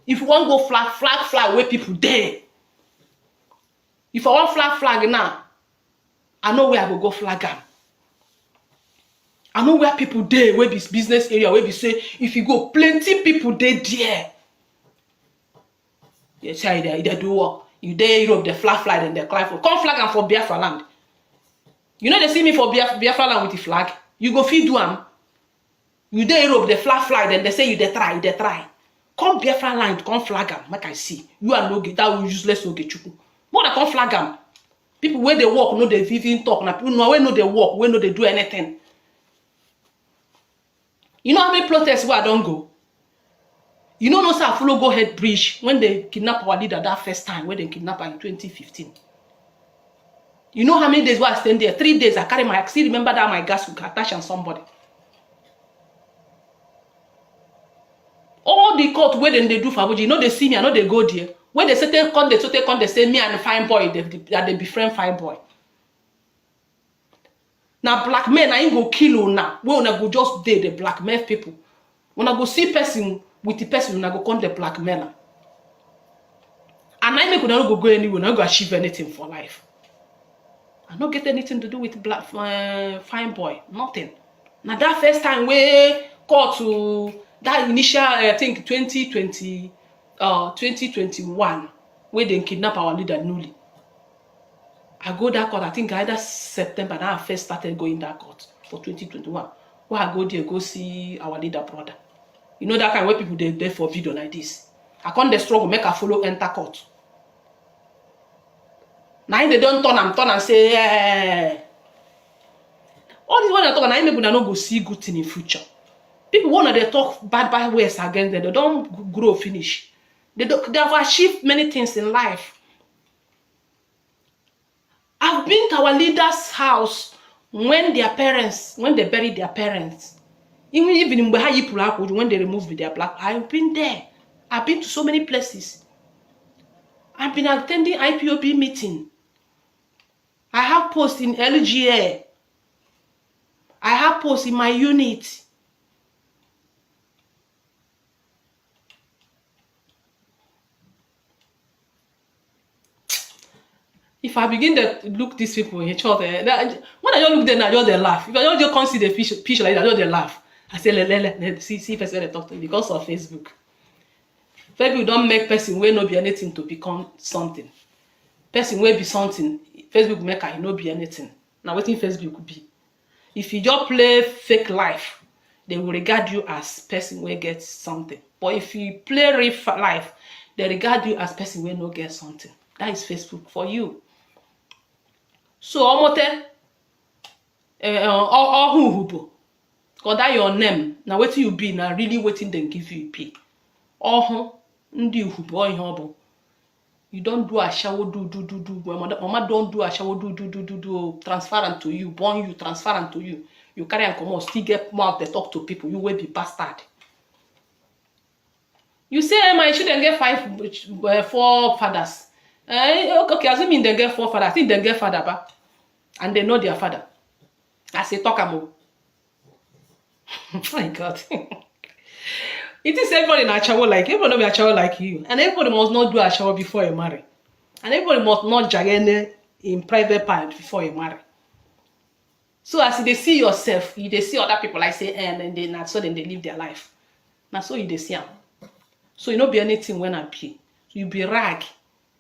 If you want go flag where people there. If I want flag now, I know where I go flag them. I know where people there, where this business area, where we say, if you go, plenty people there. You say they do work. You there Europe, they flag, and they climb for. Come flag and for Biafra land. You know they see me for Biafra land with the flag. You go feed them. You there Europe, they flag, and they say you they try. Come Biafra land, come flag them. Like I see. You are no get that will useless no get you. More than come flag them. People where they walk, no they even talk. Now people know where no they walk, where no they do anything. You know how many protests where I don't go? You know, no sir, follow go ahead bridge when they kidnap our leader that first time when they kidnapped her in 2015. You know how many days where I stand there? 3 days. I still remember that my gas would attach on somebody. All the court where they do for Abuja, you know they see me, I know they go there. When they say they say me and the fine boy, they befriend fine boy. Now black men, I ain't go kill you now. We wanna go just date the blackmail people. When I go see person with the person, when I go come the blackmailer. And I make not go anywhere, not go achieve anything for life. I don't get anything to do with black fine boy, nothing. Now that first time we called to that initial, I think 2021, where they kidnap our leader newly. I go that court, I think either September, now I first started going that court for 2021. Where I go there, go see our leader brother. You know that kind of way people they there for video like this. I can't the struggle, make a follow enter court. Now they don't turn and say, yeah. All this one I talk, now maybe I don't go see good thing in future. People wanna they talk bad ways against them. They don't grow finish. They have achieved many things in life. I've been to our leaders' house when they buried their parents. Even in when they removed their black, I've been there. I've been to so many places. I've been attending IPOB meeting. I have posts in LGA. I have posts in my unit. If I begin to look these people in each other, when I just look them, I just they laugh. If I just come see the picture like that, I just they laugh. I say, see person they talk to me because of Facebook. Facebook don't make person where no be anything to become something. Person where be something, Facebook make her no be anything. Now what in Facebook could be? If you just play fake life, they will regard you as person where get something. But if you play real life, they regard you as person where no get something. That is Facebook for you. So omote hubo. Because that your name. Now what you be now really waiting then give you pay. Ndi hubo ihe obo. You don't do a shower do. Mama don't do a shower do transparent to you, born you, transparent to you. You carry and come on, still get mouth they talk to people, you will be bastard. You say my children get 4 fathers. Okay, assuming they get 4 fathers, I think they get father back. And they know their father. I say talk about. Oh my God. It is everybody in a shower like everybody not be a shower like you. And everybody must not do a shower before you marry. And everybody must not jagene in private part before you marry. So as they see yourself, they see other people like say, and then not so then they live their life. Now so you they see them. So you not be anything when I be. So you be rag.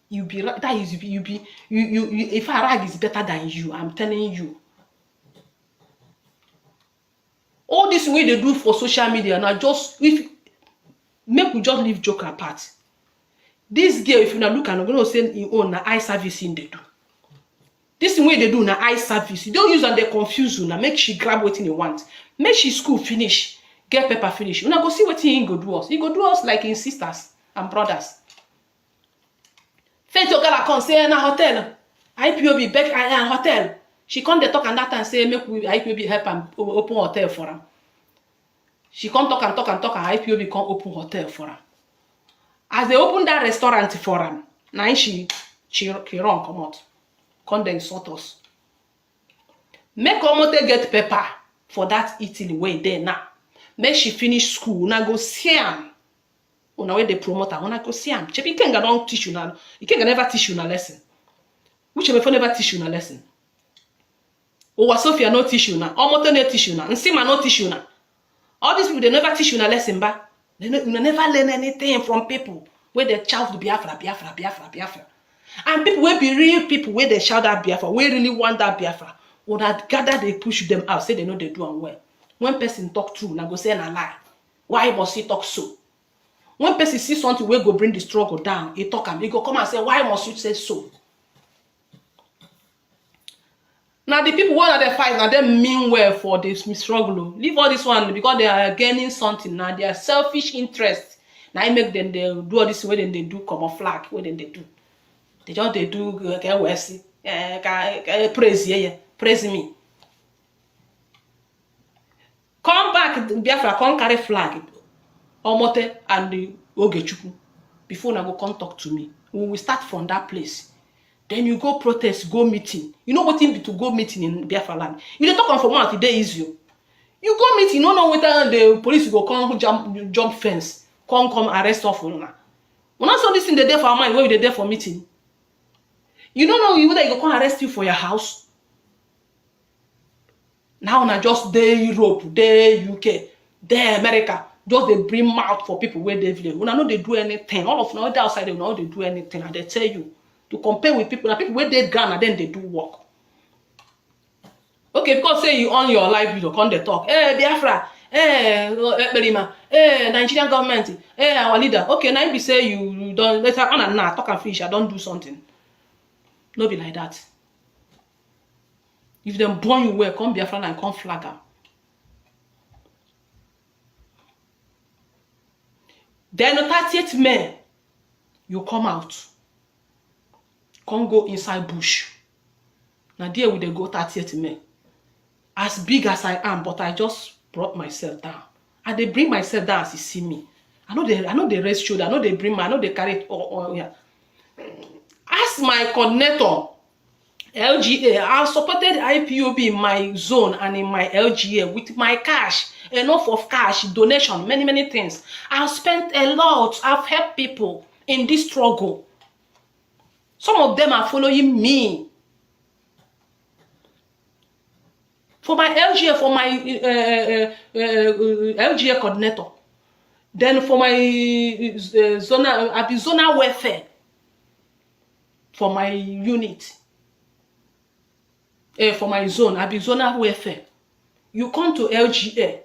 You be that is you if a rag is better than you, I'm telling you. All this way they do for social media now just if make we just leave joke apart. This girl, if you now look and I'm gonna say in own eye servicing they do. This way they do na eye service. You don't use and they confuse you now. Make she grab what you want. Make she school finish, get paper finish. You now go see what he go do us. He go do us like in sisters and brothers. Fate Ogala come say na hotel. IPOB back and hotel. She come they talk and that and say make we IPOB help and open hotel for her. She come talk and IPOB come open hotel for her. As they open that restaurant for her, now she run come out. Come then insult us. Make Omote get paper for that eating way there now. Make she finish school. Now go see am. Una where they promote her. Una go see am. Chepi Kenga don't teach you now. You can never teach you a lesson. Which before never teach you a lesson. Owa Sophia no teach you now. Omote no teach you now. Nsima no teach you now. All these people they never teach you a lesson back. They never learn anything from people where they shout to Biafra. And people will be real people where they shout that Biafra, where really want that Biafra. Or that gather they push them out, say they know they do and well. When person talk true, now go say na lie. Why must he talk so? When person see something where go bring the struggle down, he talk and he go come and say, why must you say so? Now the people who are they fight, now they mean well for this struggle. Leave all this one because they are gaining something. Now they are selfish interest. Now I make them they do all this way, then they do common flag, what then they do. They just they do praise me. Come back, Biafra, come carry flag. Omote and the Ogechuku. Before now go come talk to me. We will start from that place. Then you go protest, go meeting. You know what it be to go meeting in Biafra land? You dey talk on for month, it dey easy. You go meeting, you don't know whether the police will come jump fence, come arrest off una. When I saw this thing they there for our mind, where they there for meeting. You don't know whether you go come arrest you for your house. Now na just dey Europe, dey UK, dey America. Just they bring mouth for people where they live. When I know they do anything, all of now they outside they know they do anything, and they tell you to compare with people. Now people where they ground and then they do work. Okay, because say you on your live video, come they talk. Hey, Biafra, hey, Berima, hey, Nigerian government, hey, our leader. Okay, now you say you don't later on and now talk and finish. I don't do something. No be like that. If them born you well, come Biafra and come flag up. Then 30th May, you come out. Come go inside bush. Now there we dey go 30th May. As big as I am, but I just brought myself down. I dey bring myself down as you see me. I know they raise shoulder, I know they bring I know they carry it yeah. As my coordinator, LGA, I supported IPOB in my zone and in my LGA with my cash, enough of cash, donation, many things. I've spent a lot. I've helped people in this struggle. Some of them are following me. For my LGA, for my LGA coordinator. Then for my zonal welfare. For my unit. For my zone, I be zonal welfare. You come to LGA.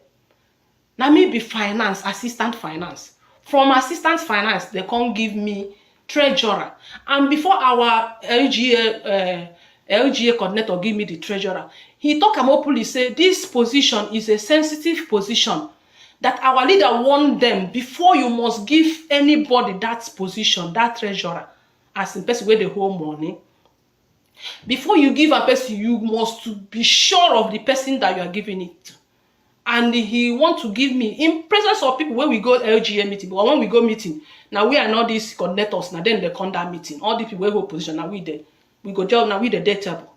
Now me be finance, assistant finance. From assistant finance, they can't give me treasurer. And before our LGA coordinator give me the treasurer, he talk openly say this position is a sensitive position. That our leader warned them before you must give anybody that position, that treasurer, as in person where they hold money. Before you give a person, you must be sure of the person that you are giving it to. And he want to give me in presence of people when we go LGA meeting, but when we go meeting, now we are not these coordinators, now then they come that meeting. All the people who hold position, now we go job, now we the day table.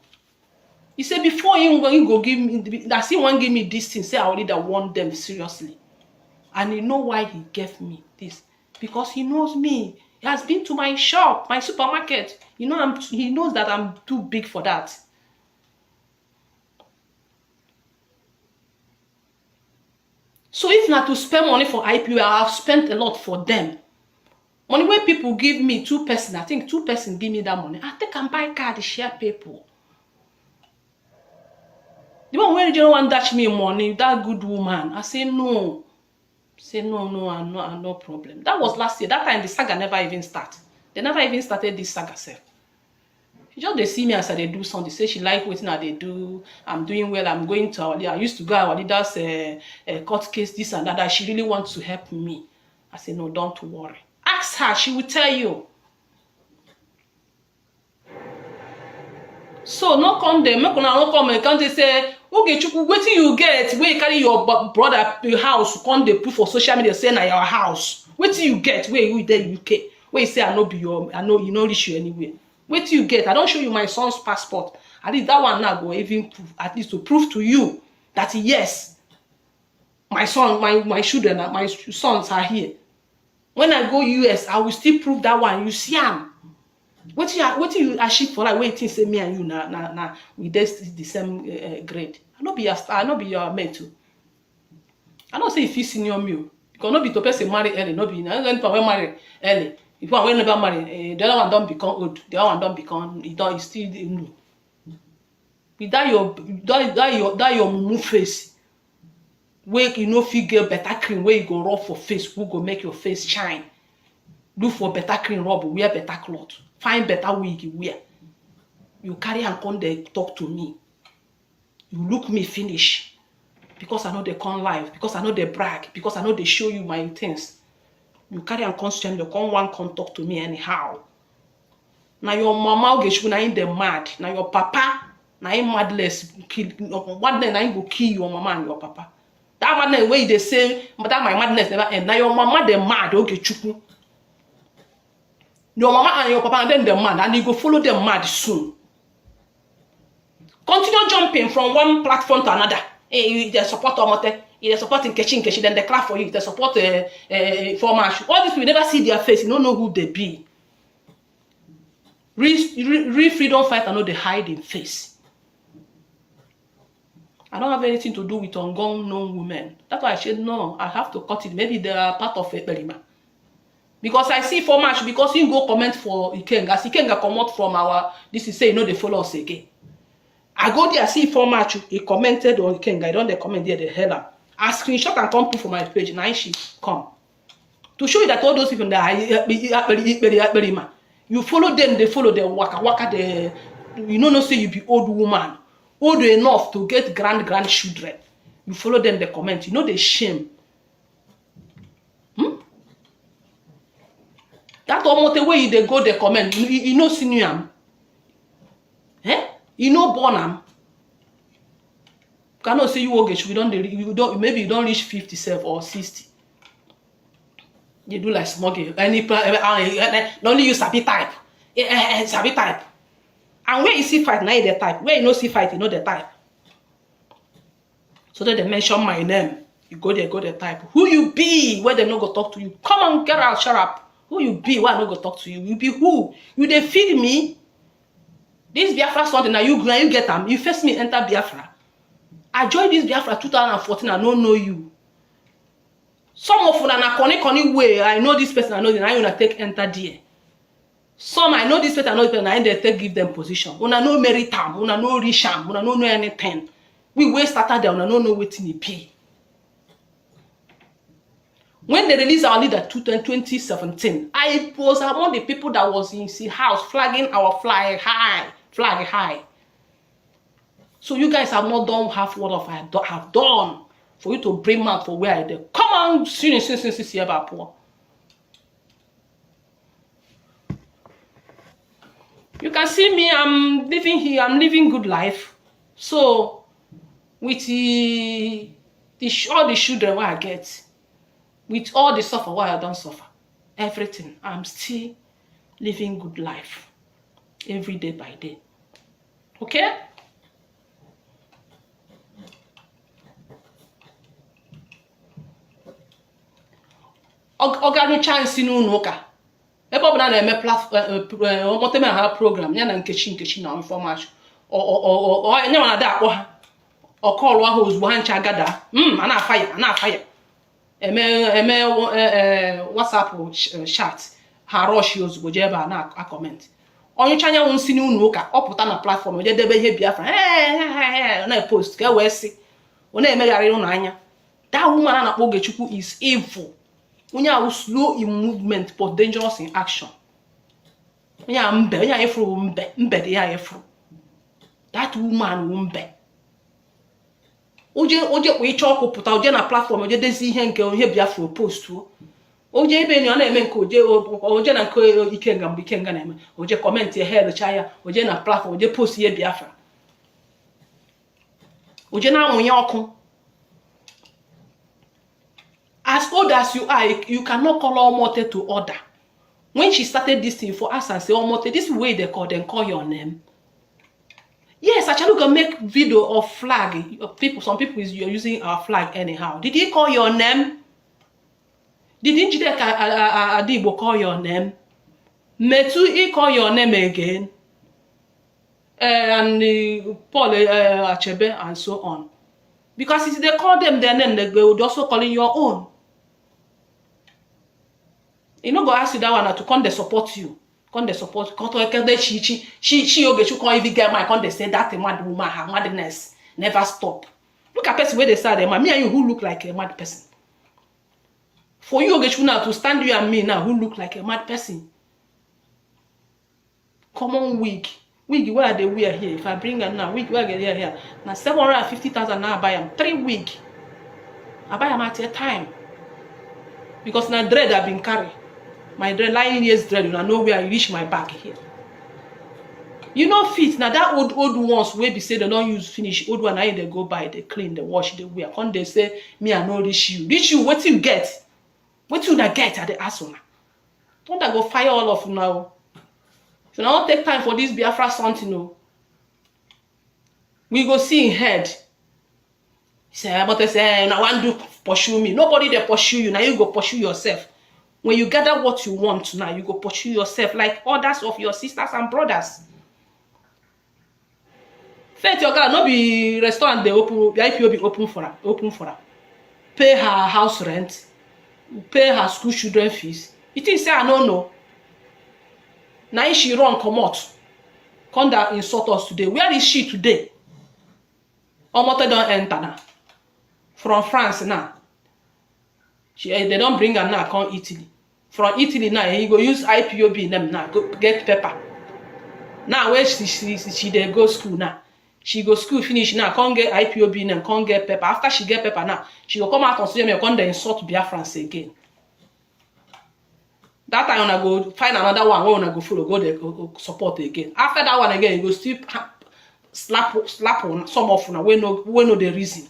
He said before he go give me, that he won't give me this thing, say I already want them seriously. And you know why he gave me this? Because he knows me. He has been to my shop, my supermarket. You know, he knows that I'm too big for that. So if not to spend money for IPO, I have spent a lot for them. Money where people give me 2 person, I think 2 person give me that money. I think I can buy card, share people. The one where you don't want to dash me money, that good woman. I say no. Say no, I'm no problem. That was last year. That time the saga never even started. They never even started this saga self. She just they see me as I do something. Say she like what I do. I'm doing well. I'm going to our leader. I used to go our leader's court case, this and that. She really wants to help me. I say no, don't worry. Ask her. She will tell you. So no come there. Make una no come and can't say, okay, Chukwu, what you get? Where you carry your brother your house? Come they put for social media say na your house. What you get? Where you there UK? Where you say I know be your, I know you know reach you anywhere. What you get? I don't show you my son's passport. At least that one now go even prove, at least to prove to you that yes, my son, my children, my sons are here. When I go US, I will still prove that one. You see am. What you achieve for like waiting say me and you na we the same grade. I no be your star, I no be your mate too. I don't say if you senior me, because no be to person marry early, no be na when marry early. If one when never marry, the other one don't become old, the other one don't become he still new. With that your mumu face, where you know fit get better cream, where you go rub for face, who go make your face shine. Look for better cream rub, wear better cloth. Find better wig you wear. You carry and come there talk to me. You look me finish. Because I know they come live. Because I know they brag. Because I know they show you my things. You carry and come stream. You come talk to me anyhow. Now your mama will get you. Now in the mad. Now your papa. Now in madness. Madness. Now you go kill your mama and your papa. That madness way they say. But that my madness never end. Now your mama they mad. Okay, chuku. Your mama and your papa and then they're mad and you go follow them mad soon. Continue jumping from one platform to another. Hey, they support Omote, they support in Kechi, then they clap for you, they support Formash. All this we never see their face, you don't know who they be. Real freedom fighter know they hide in face. I don't have anything to do with unknown women. That's why I said no, I have to cut it. Maybe they are part of a Berima. Because I see for much, because you go comment for Ikenga. As Ikenga come out from our, this is say, you know, they follow us again. I go there, see for much, he commented on Ikenga. I don't they comment there, the heller. I screenshot and come put for my page, now she come. To show you that all those people that you follow them, they follow them, waka, they, you know, no say you be old woman, old enough to get grandchildren. You follow them, they comment, you know, they shame. That omote where you they go the comment, you know senior am. Eh? You know born am. Cannot say you okay, maybe you don't reach 57 or 60. You do like smoking. Only you sabi type. Sabi type. And where you see fight, now you the type. Where you no see fight, you know the type. So that they mention my name. You go there, go the type. Who you be? Where they no go talk to you. Come on, get out, shut up. Who you be? Why I no go talk to you? You be who? You they feed me? This Biafra something now you get them. You first me enter Biafra. I joined this Biafra 2014. I don't know you. Some of them are connect way. I know this person. I know them. I wanna take enter there. Some I know this person. I know this person. I they take give them position. Una no merit them. Una no reach them. Una no know anything. We way started there. Una no know what in pay. When they released our leader 2017, I was among the people that was in the house flagging our flag high. So you guys have not done half what I have done for you to bring me out for where I did. Come on, since poor. You can see me, I'm living here, I'm living good life. So with all the children what I get, with all the suffer what I don't suffer, everything, I'm still living good life every day by day. Okay? Organic chance n'ụlọ ụka ebe ọbụla na-eme platform ha program ya na nkechi na information onye nwana da akpọ ha ọkọlụ ahụ ozugbo ha ncha agada ana-afa ya eme WhatsApp chat ha rush ozugbo je ebe a na comment onye cha anyanwụ nsi n'ụlọ ụka ọ pụta na platform je debe ihe Biafra na post ka wee sị ọ na-emegharị ụlọ anya. That woman a na-akpọ Ogechukwu is evil. When you are slow in movement but dangerous in action. When you are that woman mbe. Oje we chọkụ pụta oje na platform oje dezi ihe nke onye Biafra post o. Oje ebe ni ọ na-eme nke oje na nke Ikenga na-eme. Oje comment ya head cha oje na platform oje post ihe Biafra. Oje na anwụ ya ọkụ. As old as you are, you cannot call Omote to order. When she started this thing for us and say, Omote, this way they call your name. Yes, actually, you can make video of flag. Some people you're using our flag anyhow. Did he call your name? Did Njideka Adibo call your name? Metu, he call your name again. And Paul Achebe and so on. Because if they call them their name, they will also call your own. You know, go ask you that one to come they support you. Come they support. Come to she Ogechu can't even get my come they say that a mad woman, her madness never stop. Look at person where they say them, me and you who look like a mad person. For you Ogechu now to stand you and me now who look like a mad person. Common wig. Wig where they wear here. If I bring them now, wig where they wear here. Now 750,000 now I buy them 3 wig. I buy them at a time. Because now dread I've been carry. My dread 9 years dread, you know where I reach my back here. You know fit now that old ones where be say they don't use finish old one now they go buy, they clean, they wash, they wear. Come they say me I know reach you. Reach you, what you get? What you not get at the asshole? Don't I go fire all of you now? So now take time for this Biafra something, no. We go see in head. He say, but they say, I want to pursue me. Nobody they pursue you. Now you go pursue yourself. When you gather what you want now, you go pursue yourself like others of your sisters and brothers. Faith your girl, no be restaurant they open, the IPO be open for her. Pay her house rent, pay her school children fees. You think say I don't know? Now she run come out. Come down insult us today. Where is she today? Omote don't enter now. From France now. They don't bring her now, come Italy. From Italy now, he go use IPOB them now, go get paper. Now where she they go school now. She go school finish now, can't get IPOB them, can't get paper. After she get paper now, she go come out and say me, come they insult Biafrans again. That time I go find another one where I go follow, go support again. After that one again, you go still slap on some of una we know the reason.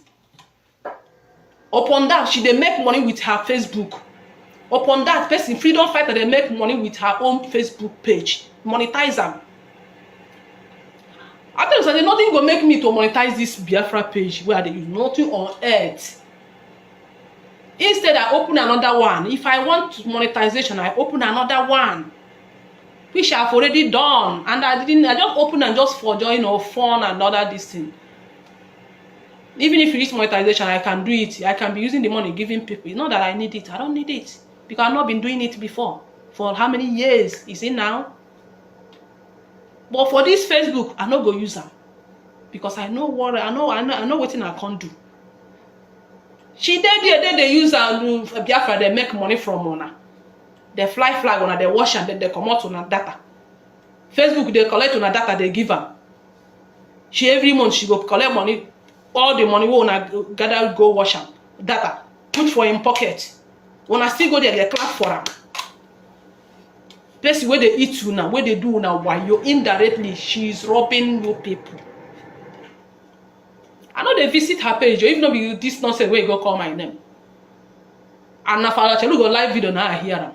Upon that, she dey make money with her Facebook. Upon that, person freedom fighter they make money with her own Facebook page. Monetize them. I tell you something, nothing go make me to monetize this Biafra page where they use nothing on earth. Instead, I open another one. If I want monetization, I open another one, which I've already done. And I just open and just for joy, fun and other this thing. Even if it is monetization, I can do it. I can be using the money giving people. It's not that I need it. I don't need it. Because I've not been doing it before. For how many years is it now? But for this Facebook, I no go use them. Because I know what I know what I can't do. She they use Biafra, they make money from ona. They fly flag on they wash and they come out on data. Facebook they collect on data, they give her. She every month she go collect money, all the money we wanna gather go wash am data, put for in pocket. When I still go there, they clap for her. Place where they eat you now, where they do now, why you indirectly she's robbing you people. I know they visit her page, or even though this nonsense where you go call my name. And if I go live video now, I hear them.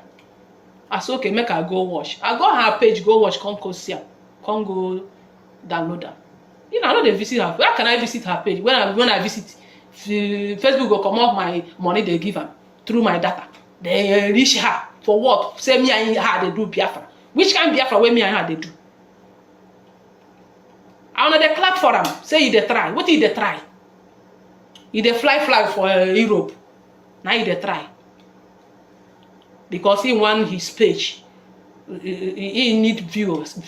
I say, okay, make her go watch. I go her page, go watch, come go see her, come go download her. You know, I know they visit her. Where can I visit her page? When I visit, Facebook will come up my money they give her through my data. They reach her for what? Say me and her they do Biafra. Which kind of Biafra where me and her they do? I know they clap for them. Say you they try. What did they try? You they fly for Europe. Now you they try. Because he want his page. He need viewers.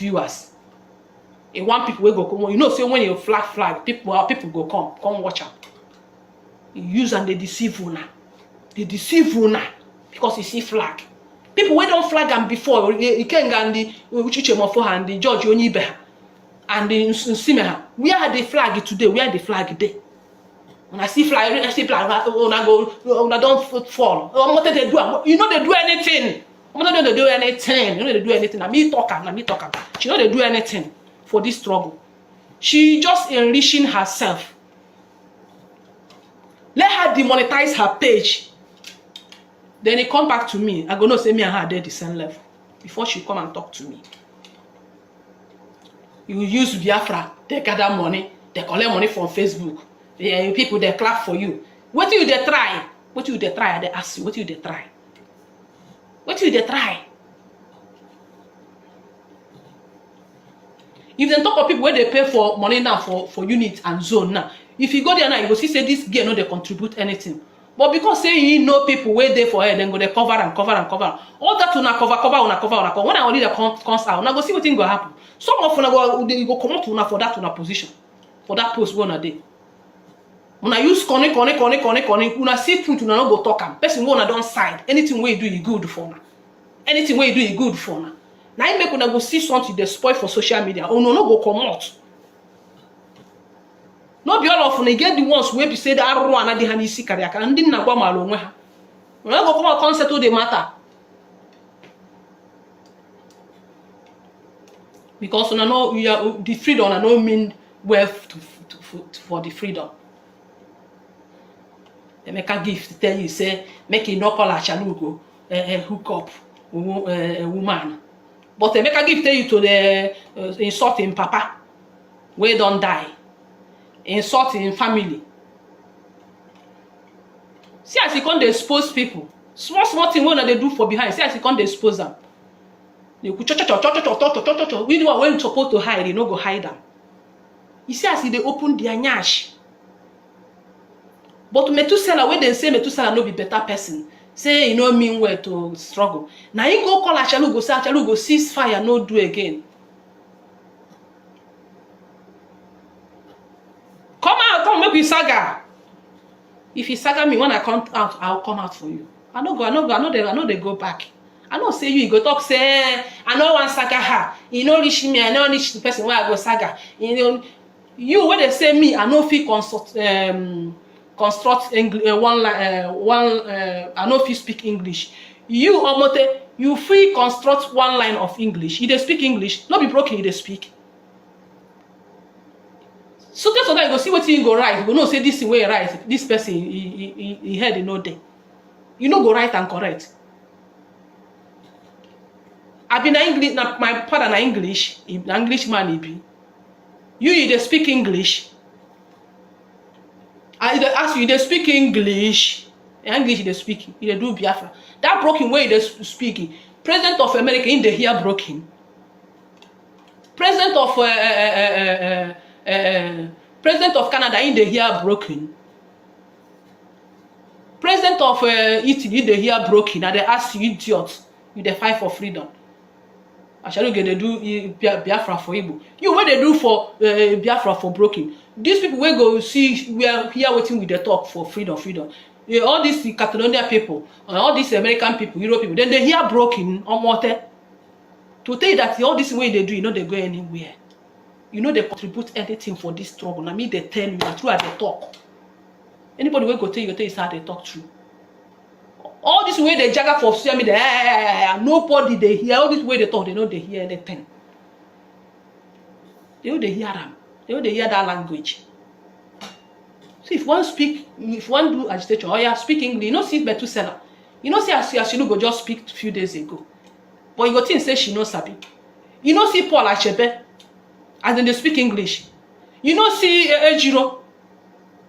He want people will go come. You know, say when you flag, people go come watch out. You use and they deceive you now. They deceive you now because you see flag. People who don't flag them before, you can't get the Uchiche and the George Onibe and the Nsimeha. We are the flag today. We are the flag day. When I see flag, when I don't fall. What they do? You know they do anything. You know they do anything. You know they do anything. Me talking. She know they do anything for this struggle. She just enriching herself. Let her demonetize her page. Then he come back to me. I go no say me and her are the same level. Before she come and talk to me. You use Biafra, they gather money, they collect money from Facebook. People they clap for you. What do they try? What do they try? They ask you, what do they try? What do they try? If they talk of people where they pay for money now for unit and zone now, if you go there now, you go see say this girl no they contribute anything. But because say you know people where they for her, then go they cover. All that una cover. When I only comes out, now go see what thing go happen. Some of una go come out una for that una position, for that post one a day. Una use connect. Una see food una no go talk am. Person one don side. Anything where you do you good for una. Anything where you do you good for una. Now you make una go see something they spoil for social media. Oh no go come out. No be all of una get the ones where be say that one na dey hand isi kariaka and ndị na gwa malo onwe ha. Una go come out come settle the matter. Because una know the freedom una no mean wealth for the freedom. They make a gift tell you say make you no call a chalugo hook up a woman. But they make a gift tell you to the insulting papa where don't die. Insulting family. See as you can't expose people. Small thing what they do for behind. See as you can't expose them. You could we do when supposed to hide, you no go hide them. You see as they open their nyash. But Metusela, when they say Metusela no be better person, say you know mean well to struggle. Now you go call Achalu go say Achalu go cease fire, no do again. Come make we saga. If you saga me when I come out, I'll come out for you. I know they go back. I know say you go talk say I know one saga her. You know reach me, I know reach the person where I go saga. You when they say me, I know fit construct English I know if you speak English. You omote You free construct one line of English. You dey speak English, no be broken you dey speak. So just so that you go see what you go write, you go know say this way right, this person he head he no dey. You no go write and correct. I be na English, na my father na English, na English man he be. You dey speak English. I dey ask you dey speak English. English you dey speak, you dey do Biafra. That broken way you dey speak, President of America in dey hear broken. President of Canada in dey hear broken. President of Italy in dey hear broken. And they ask you idiots, you dey fight for freedom. Actually, they do Biafra for Igbo. You what they do for Biafra for broken. These people will go see we are here waiting with the talk for freedom. All these Catalonia people, all these American people, Europe people, then they hear broken on water. To tell you that all this way they do, you know they go anywhere. You know they contribute anything for this struggle. I mean they tell you that true as they talk. Anybody will go tell you is how they talk true. All this way they jagger for social media, nobody they hear. All this way they talk, they know they hear anything. They know they hear them. They know they hear that language. So if one speak, if one do agitation, or you speak English, you know see better seller. You know see as you go just speak a few days ago. But you go think say she knows sabi. You know see Paul Achebe, as in they speak English. You know see Ejiro.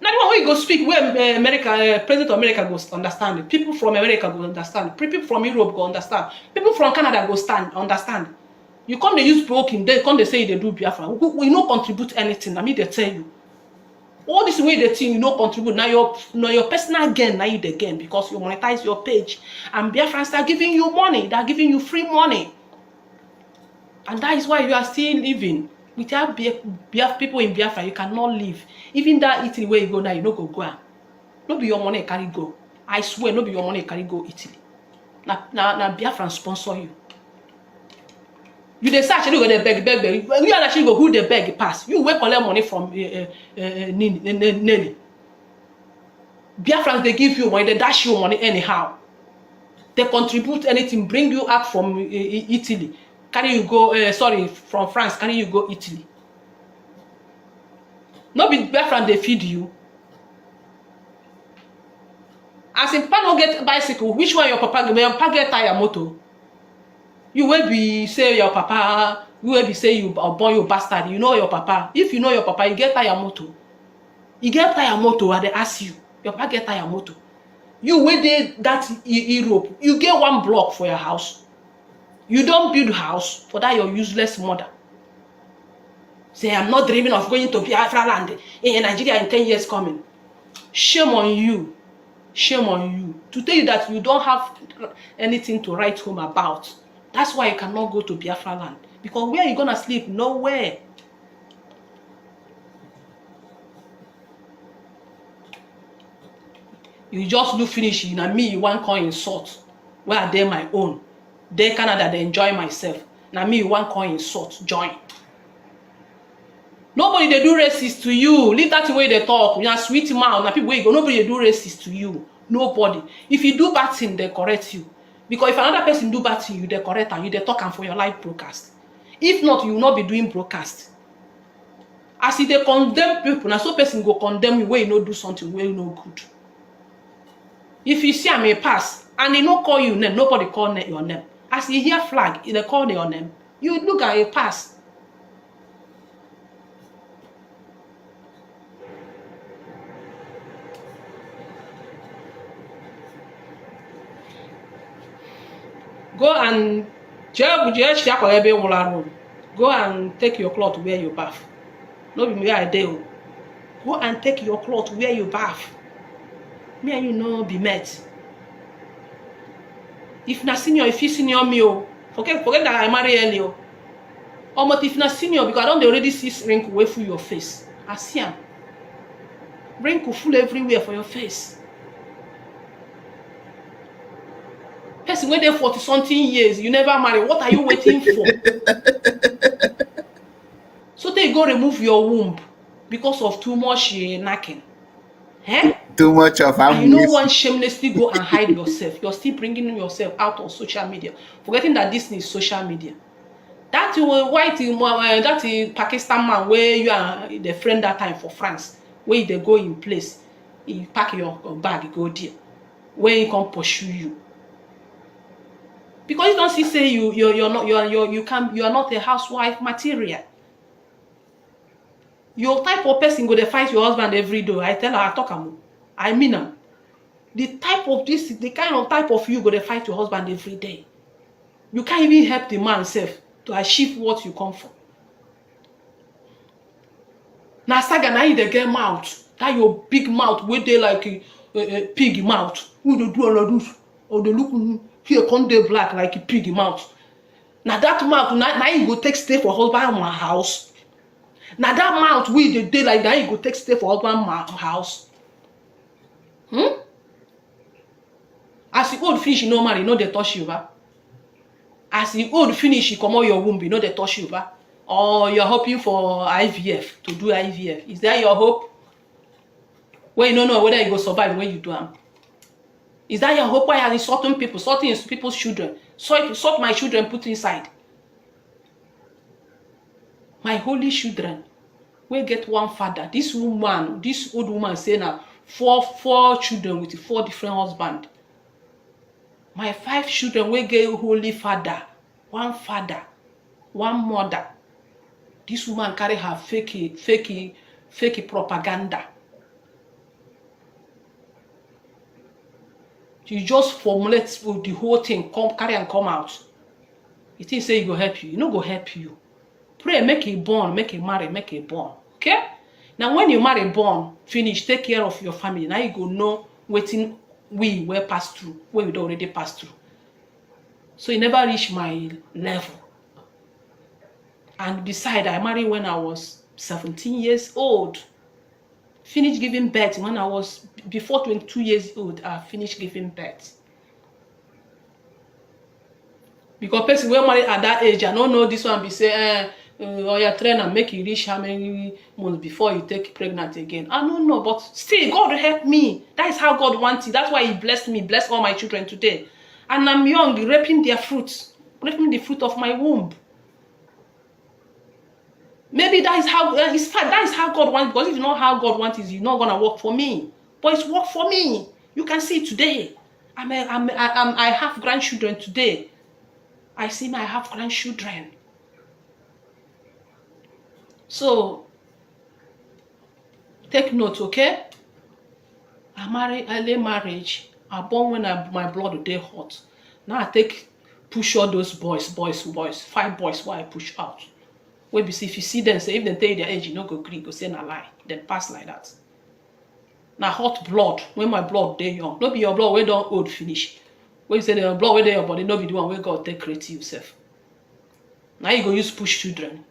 Now the one way you go speak where America, President of America goes understand it. People from America go understand. People from Europe go understand. People from Canada go understand. You come they use broken, they come they say they do Biafra. We no contribute anything. I mean they tell you. All this way they think you no contribute. Now your personal gain, now you the gain because you monetize your page. And Biafrans start giving you money. They're giving you free money. And that is why you are still living. Without people in Biafra, you cannot live. Even that Italy where you go now, you no go. No be your money carry go. I swear, no be your money carry go Italy. Now Biafra sponsor you. You dey search, you go dey beg. You actually go who dey beg pass. You will collect money from Nelly. Biafrans they give you money, they dash you money anyhow. They contribute anything, bring you out from Italy. Carry you go, from France, carry you go Italy. No be Biafran they feed you. As in papa no get bicycle, which one your papa get tire motor? You will be say your papa, you will be say you born you bastard. You know your papa. If you know your papa, you get tire motor. You get tire motor and they ask you. Your papa get tire motor. You will dey that Europe. You get one block for your house. You don't build house for that your useless mother. Say I'm not dreaming of going to Biafra land in Nigeria in 10 years coming. Shame on you. Shame on you. To tell you that you don't have anything to write home about. That's why you cannot go to Biafra land. Because where are you gonna sleep? Nowhere. You just do finish. And me, you want coin insult. Where are they my own? They Canada, they enjoy myself. Now me, you want coin insult. Join. Nobody they do racist to you. Leave that way they talk. You are sweet mouth. Now people where you go. Nobody they do racist to you. Nobody. If you do bad thing, they correct you. Because if another person do bad thing, you they correct and you they talk and for your live broadcast. If not, you will not be doing broadcast. As if they condemn people, now so person go condemn you where you no do something where you no good. If you see I may pass and they no call you name, nobody call your name. As you hear flag, they call your name. You look at a pass. Go and go and take your cloth wear your bath. No be me I do. Go and take your cloth wear your bath. Me and you no be met. If na senior, if you senior me, forget that I marry early. But if na senior, because I don't already see wrinkle way through your face. I see am. Wrinkle full everywhere for your face. Person when they're 40-something years, you never marry. What are you waiting for? So they go remove your womb because of too much knacking. Eh? Too much of And you no ammunition. wan shamelessly go and hide yourself. You're still bringing yourself out on social media, forgetting that this is social media. That white that Pakistan man where you are the friend that time for France, where they go in place, he pack your bag, go there, where he come pursue you. Because you don't see say you're not you are not a housewife material. Your type of person go to fight your husband every day. I tell her, I talk am, I mean am. The kind of type of you go to fight your husband every day. You can't even help the man self to achieve what you come for. Na saga na you dey get mouth, that your big mouth wey dey like a pig mouth. Who dey do all of this? Or dey look here come dey black like a pig mouth. Na that mouth na you go take stay for husband house. Na that mouth wey dey like that you go take stay for husband house. As you old finish, you no marry, you no dey touch you, ba. As you old finish, you comot your womb, you no dey touch you, ba. Or you're hoping for IVF, to do IVF. Is that your hope? When you don't know whether you go survive when you do am. Is that your hope? Why are you sorting people, sorting people's children? Sort my children, put inside. My holy children, we get one father. This woman, this old woman say now, four children with 4 different husbands. My 5 children, we get holy father, one mother. This woman carry her fake propaganda. She just formulate the whole thing, carry and come out. You think say it go help you? You no go help you. Pray, make it born, make it marry, make it born. Okay? Now when you marry born, finish, take care of your family. Now you go know wetin we will pass through, where we already pass through. So you never reach my level. And besides, I married when I was 17 years old. Finished giving birth when I was before 22 years old. I finished giving birth. Because person when married at that age, I don't know this one be say, or your trainer make you reach how many months before you take pregnant again. I don't know, but still, God help me. That is how God wants it. That's why He blessed me, bless all my children today. And I'm young, reaping their fruits, reaping the fruit of my womb. Maybe that is how that is how God wants. Because if you know how God wants it, it's not gonna work for me. But it's worked for me. You can see today. I have grandchildren today. I see I have grandchildren. So take note, okay? I marry early marriage. I born when my blood dey hot. Now I push all those boys, 5 boys why I push out. Wey be say if you see them, say if they tell you their age, you no go gree, go say na lie. Then pass like that. Now hot blood, when my blood dey young. No be your blood wey don old finish. When you say the blood wey dey your body, no be the one wey God take create you yourself. Now you go use push children.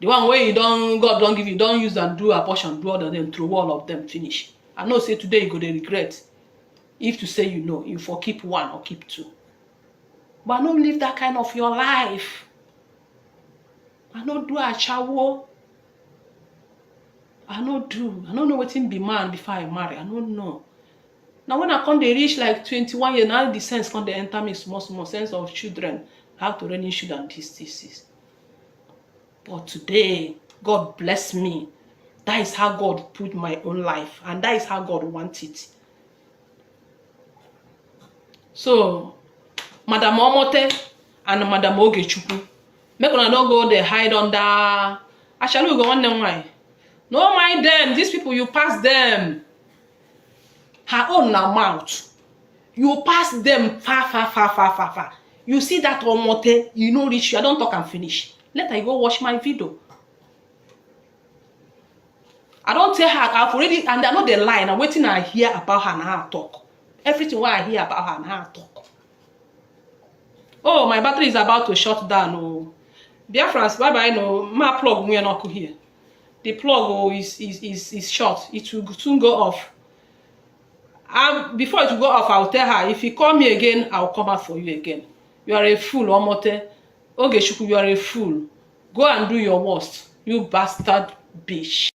The one where God don't give you, don't use and do abortion, do all of them, throw all of them, finish. I know say today you go to regret. If to say you know, you for keep 1 or keep 2. But I don't live that kind of your life. I don't do a chawo. I don't know what in be man before I marry. I don't know. Now when I come they reach like 21 years, now the sense come they enter me small sense of children, how to run children this. But today, God bless me. That is how God put my own life. And that is how God wants it. So, Madam Omote and Madam Ogechukwu, make una not go there hide under. I shall go on them why. No mind them. These people, you pass them. Her own mouth. You pass them far. You see that Omote, you know reach you. I don't talk and finish. Let her go watch my video. I don't tell her, I've already, and I know the line. I'm waiting I hear about her and how I talk. Everything what I hear about her and how I talk. Oh, my battery is about to shut down. Oh, BIAFRA, bye-bye. No, my plug we are not here. The plug is short. It will soon go off. Before it will go off, I'll tell her, if you call me again, I'll come out for you again. You are a fool, Omote. Ogechukwu, you are a fool. Go and do your worst, you bastard bitch.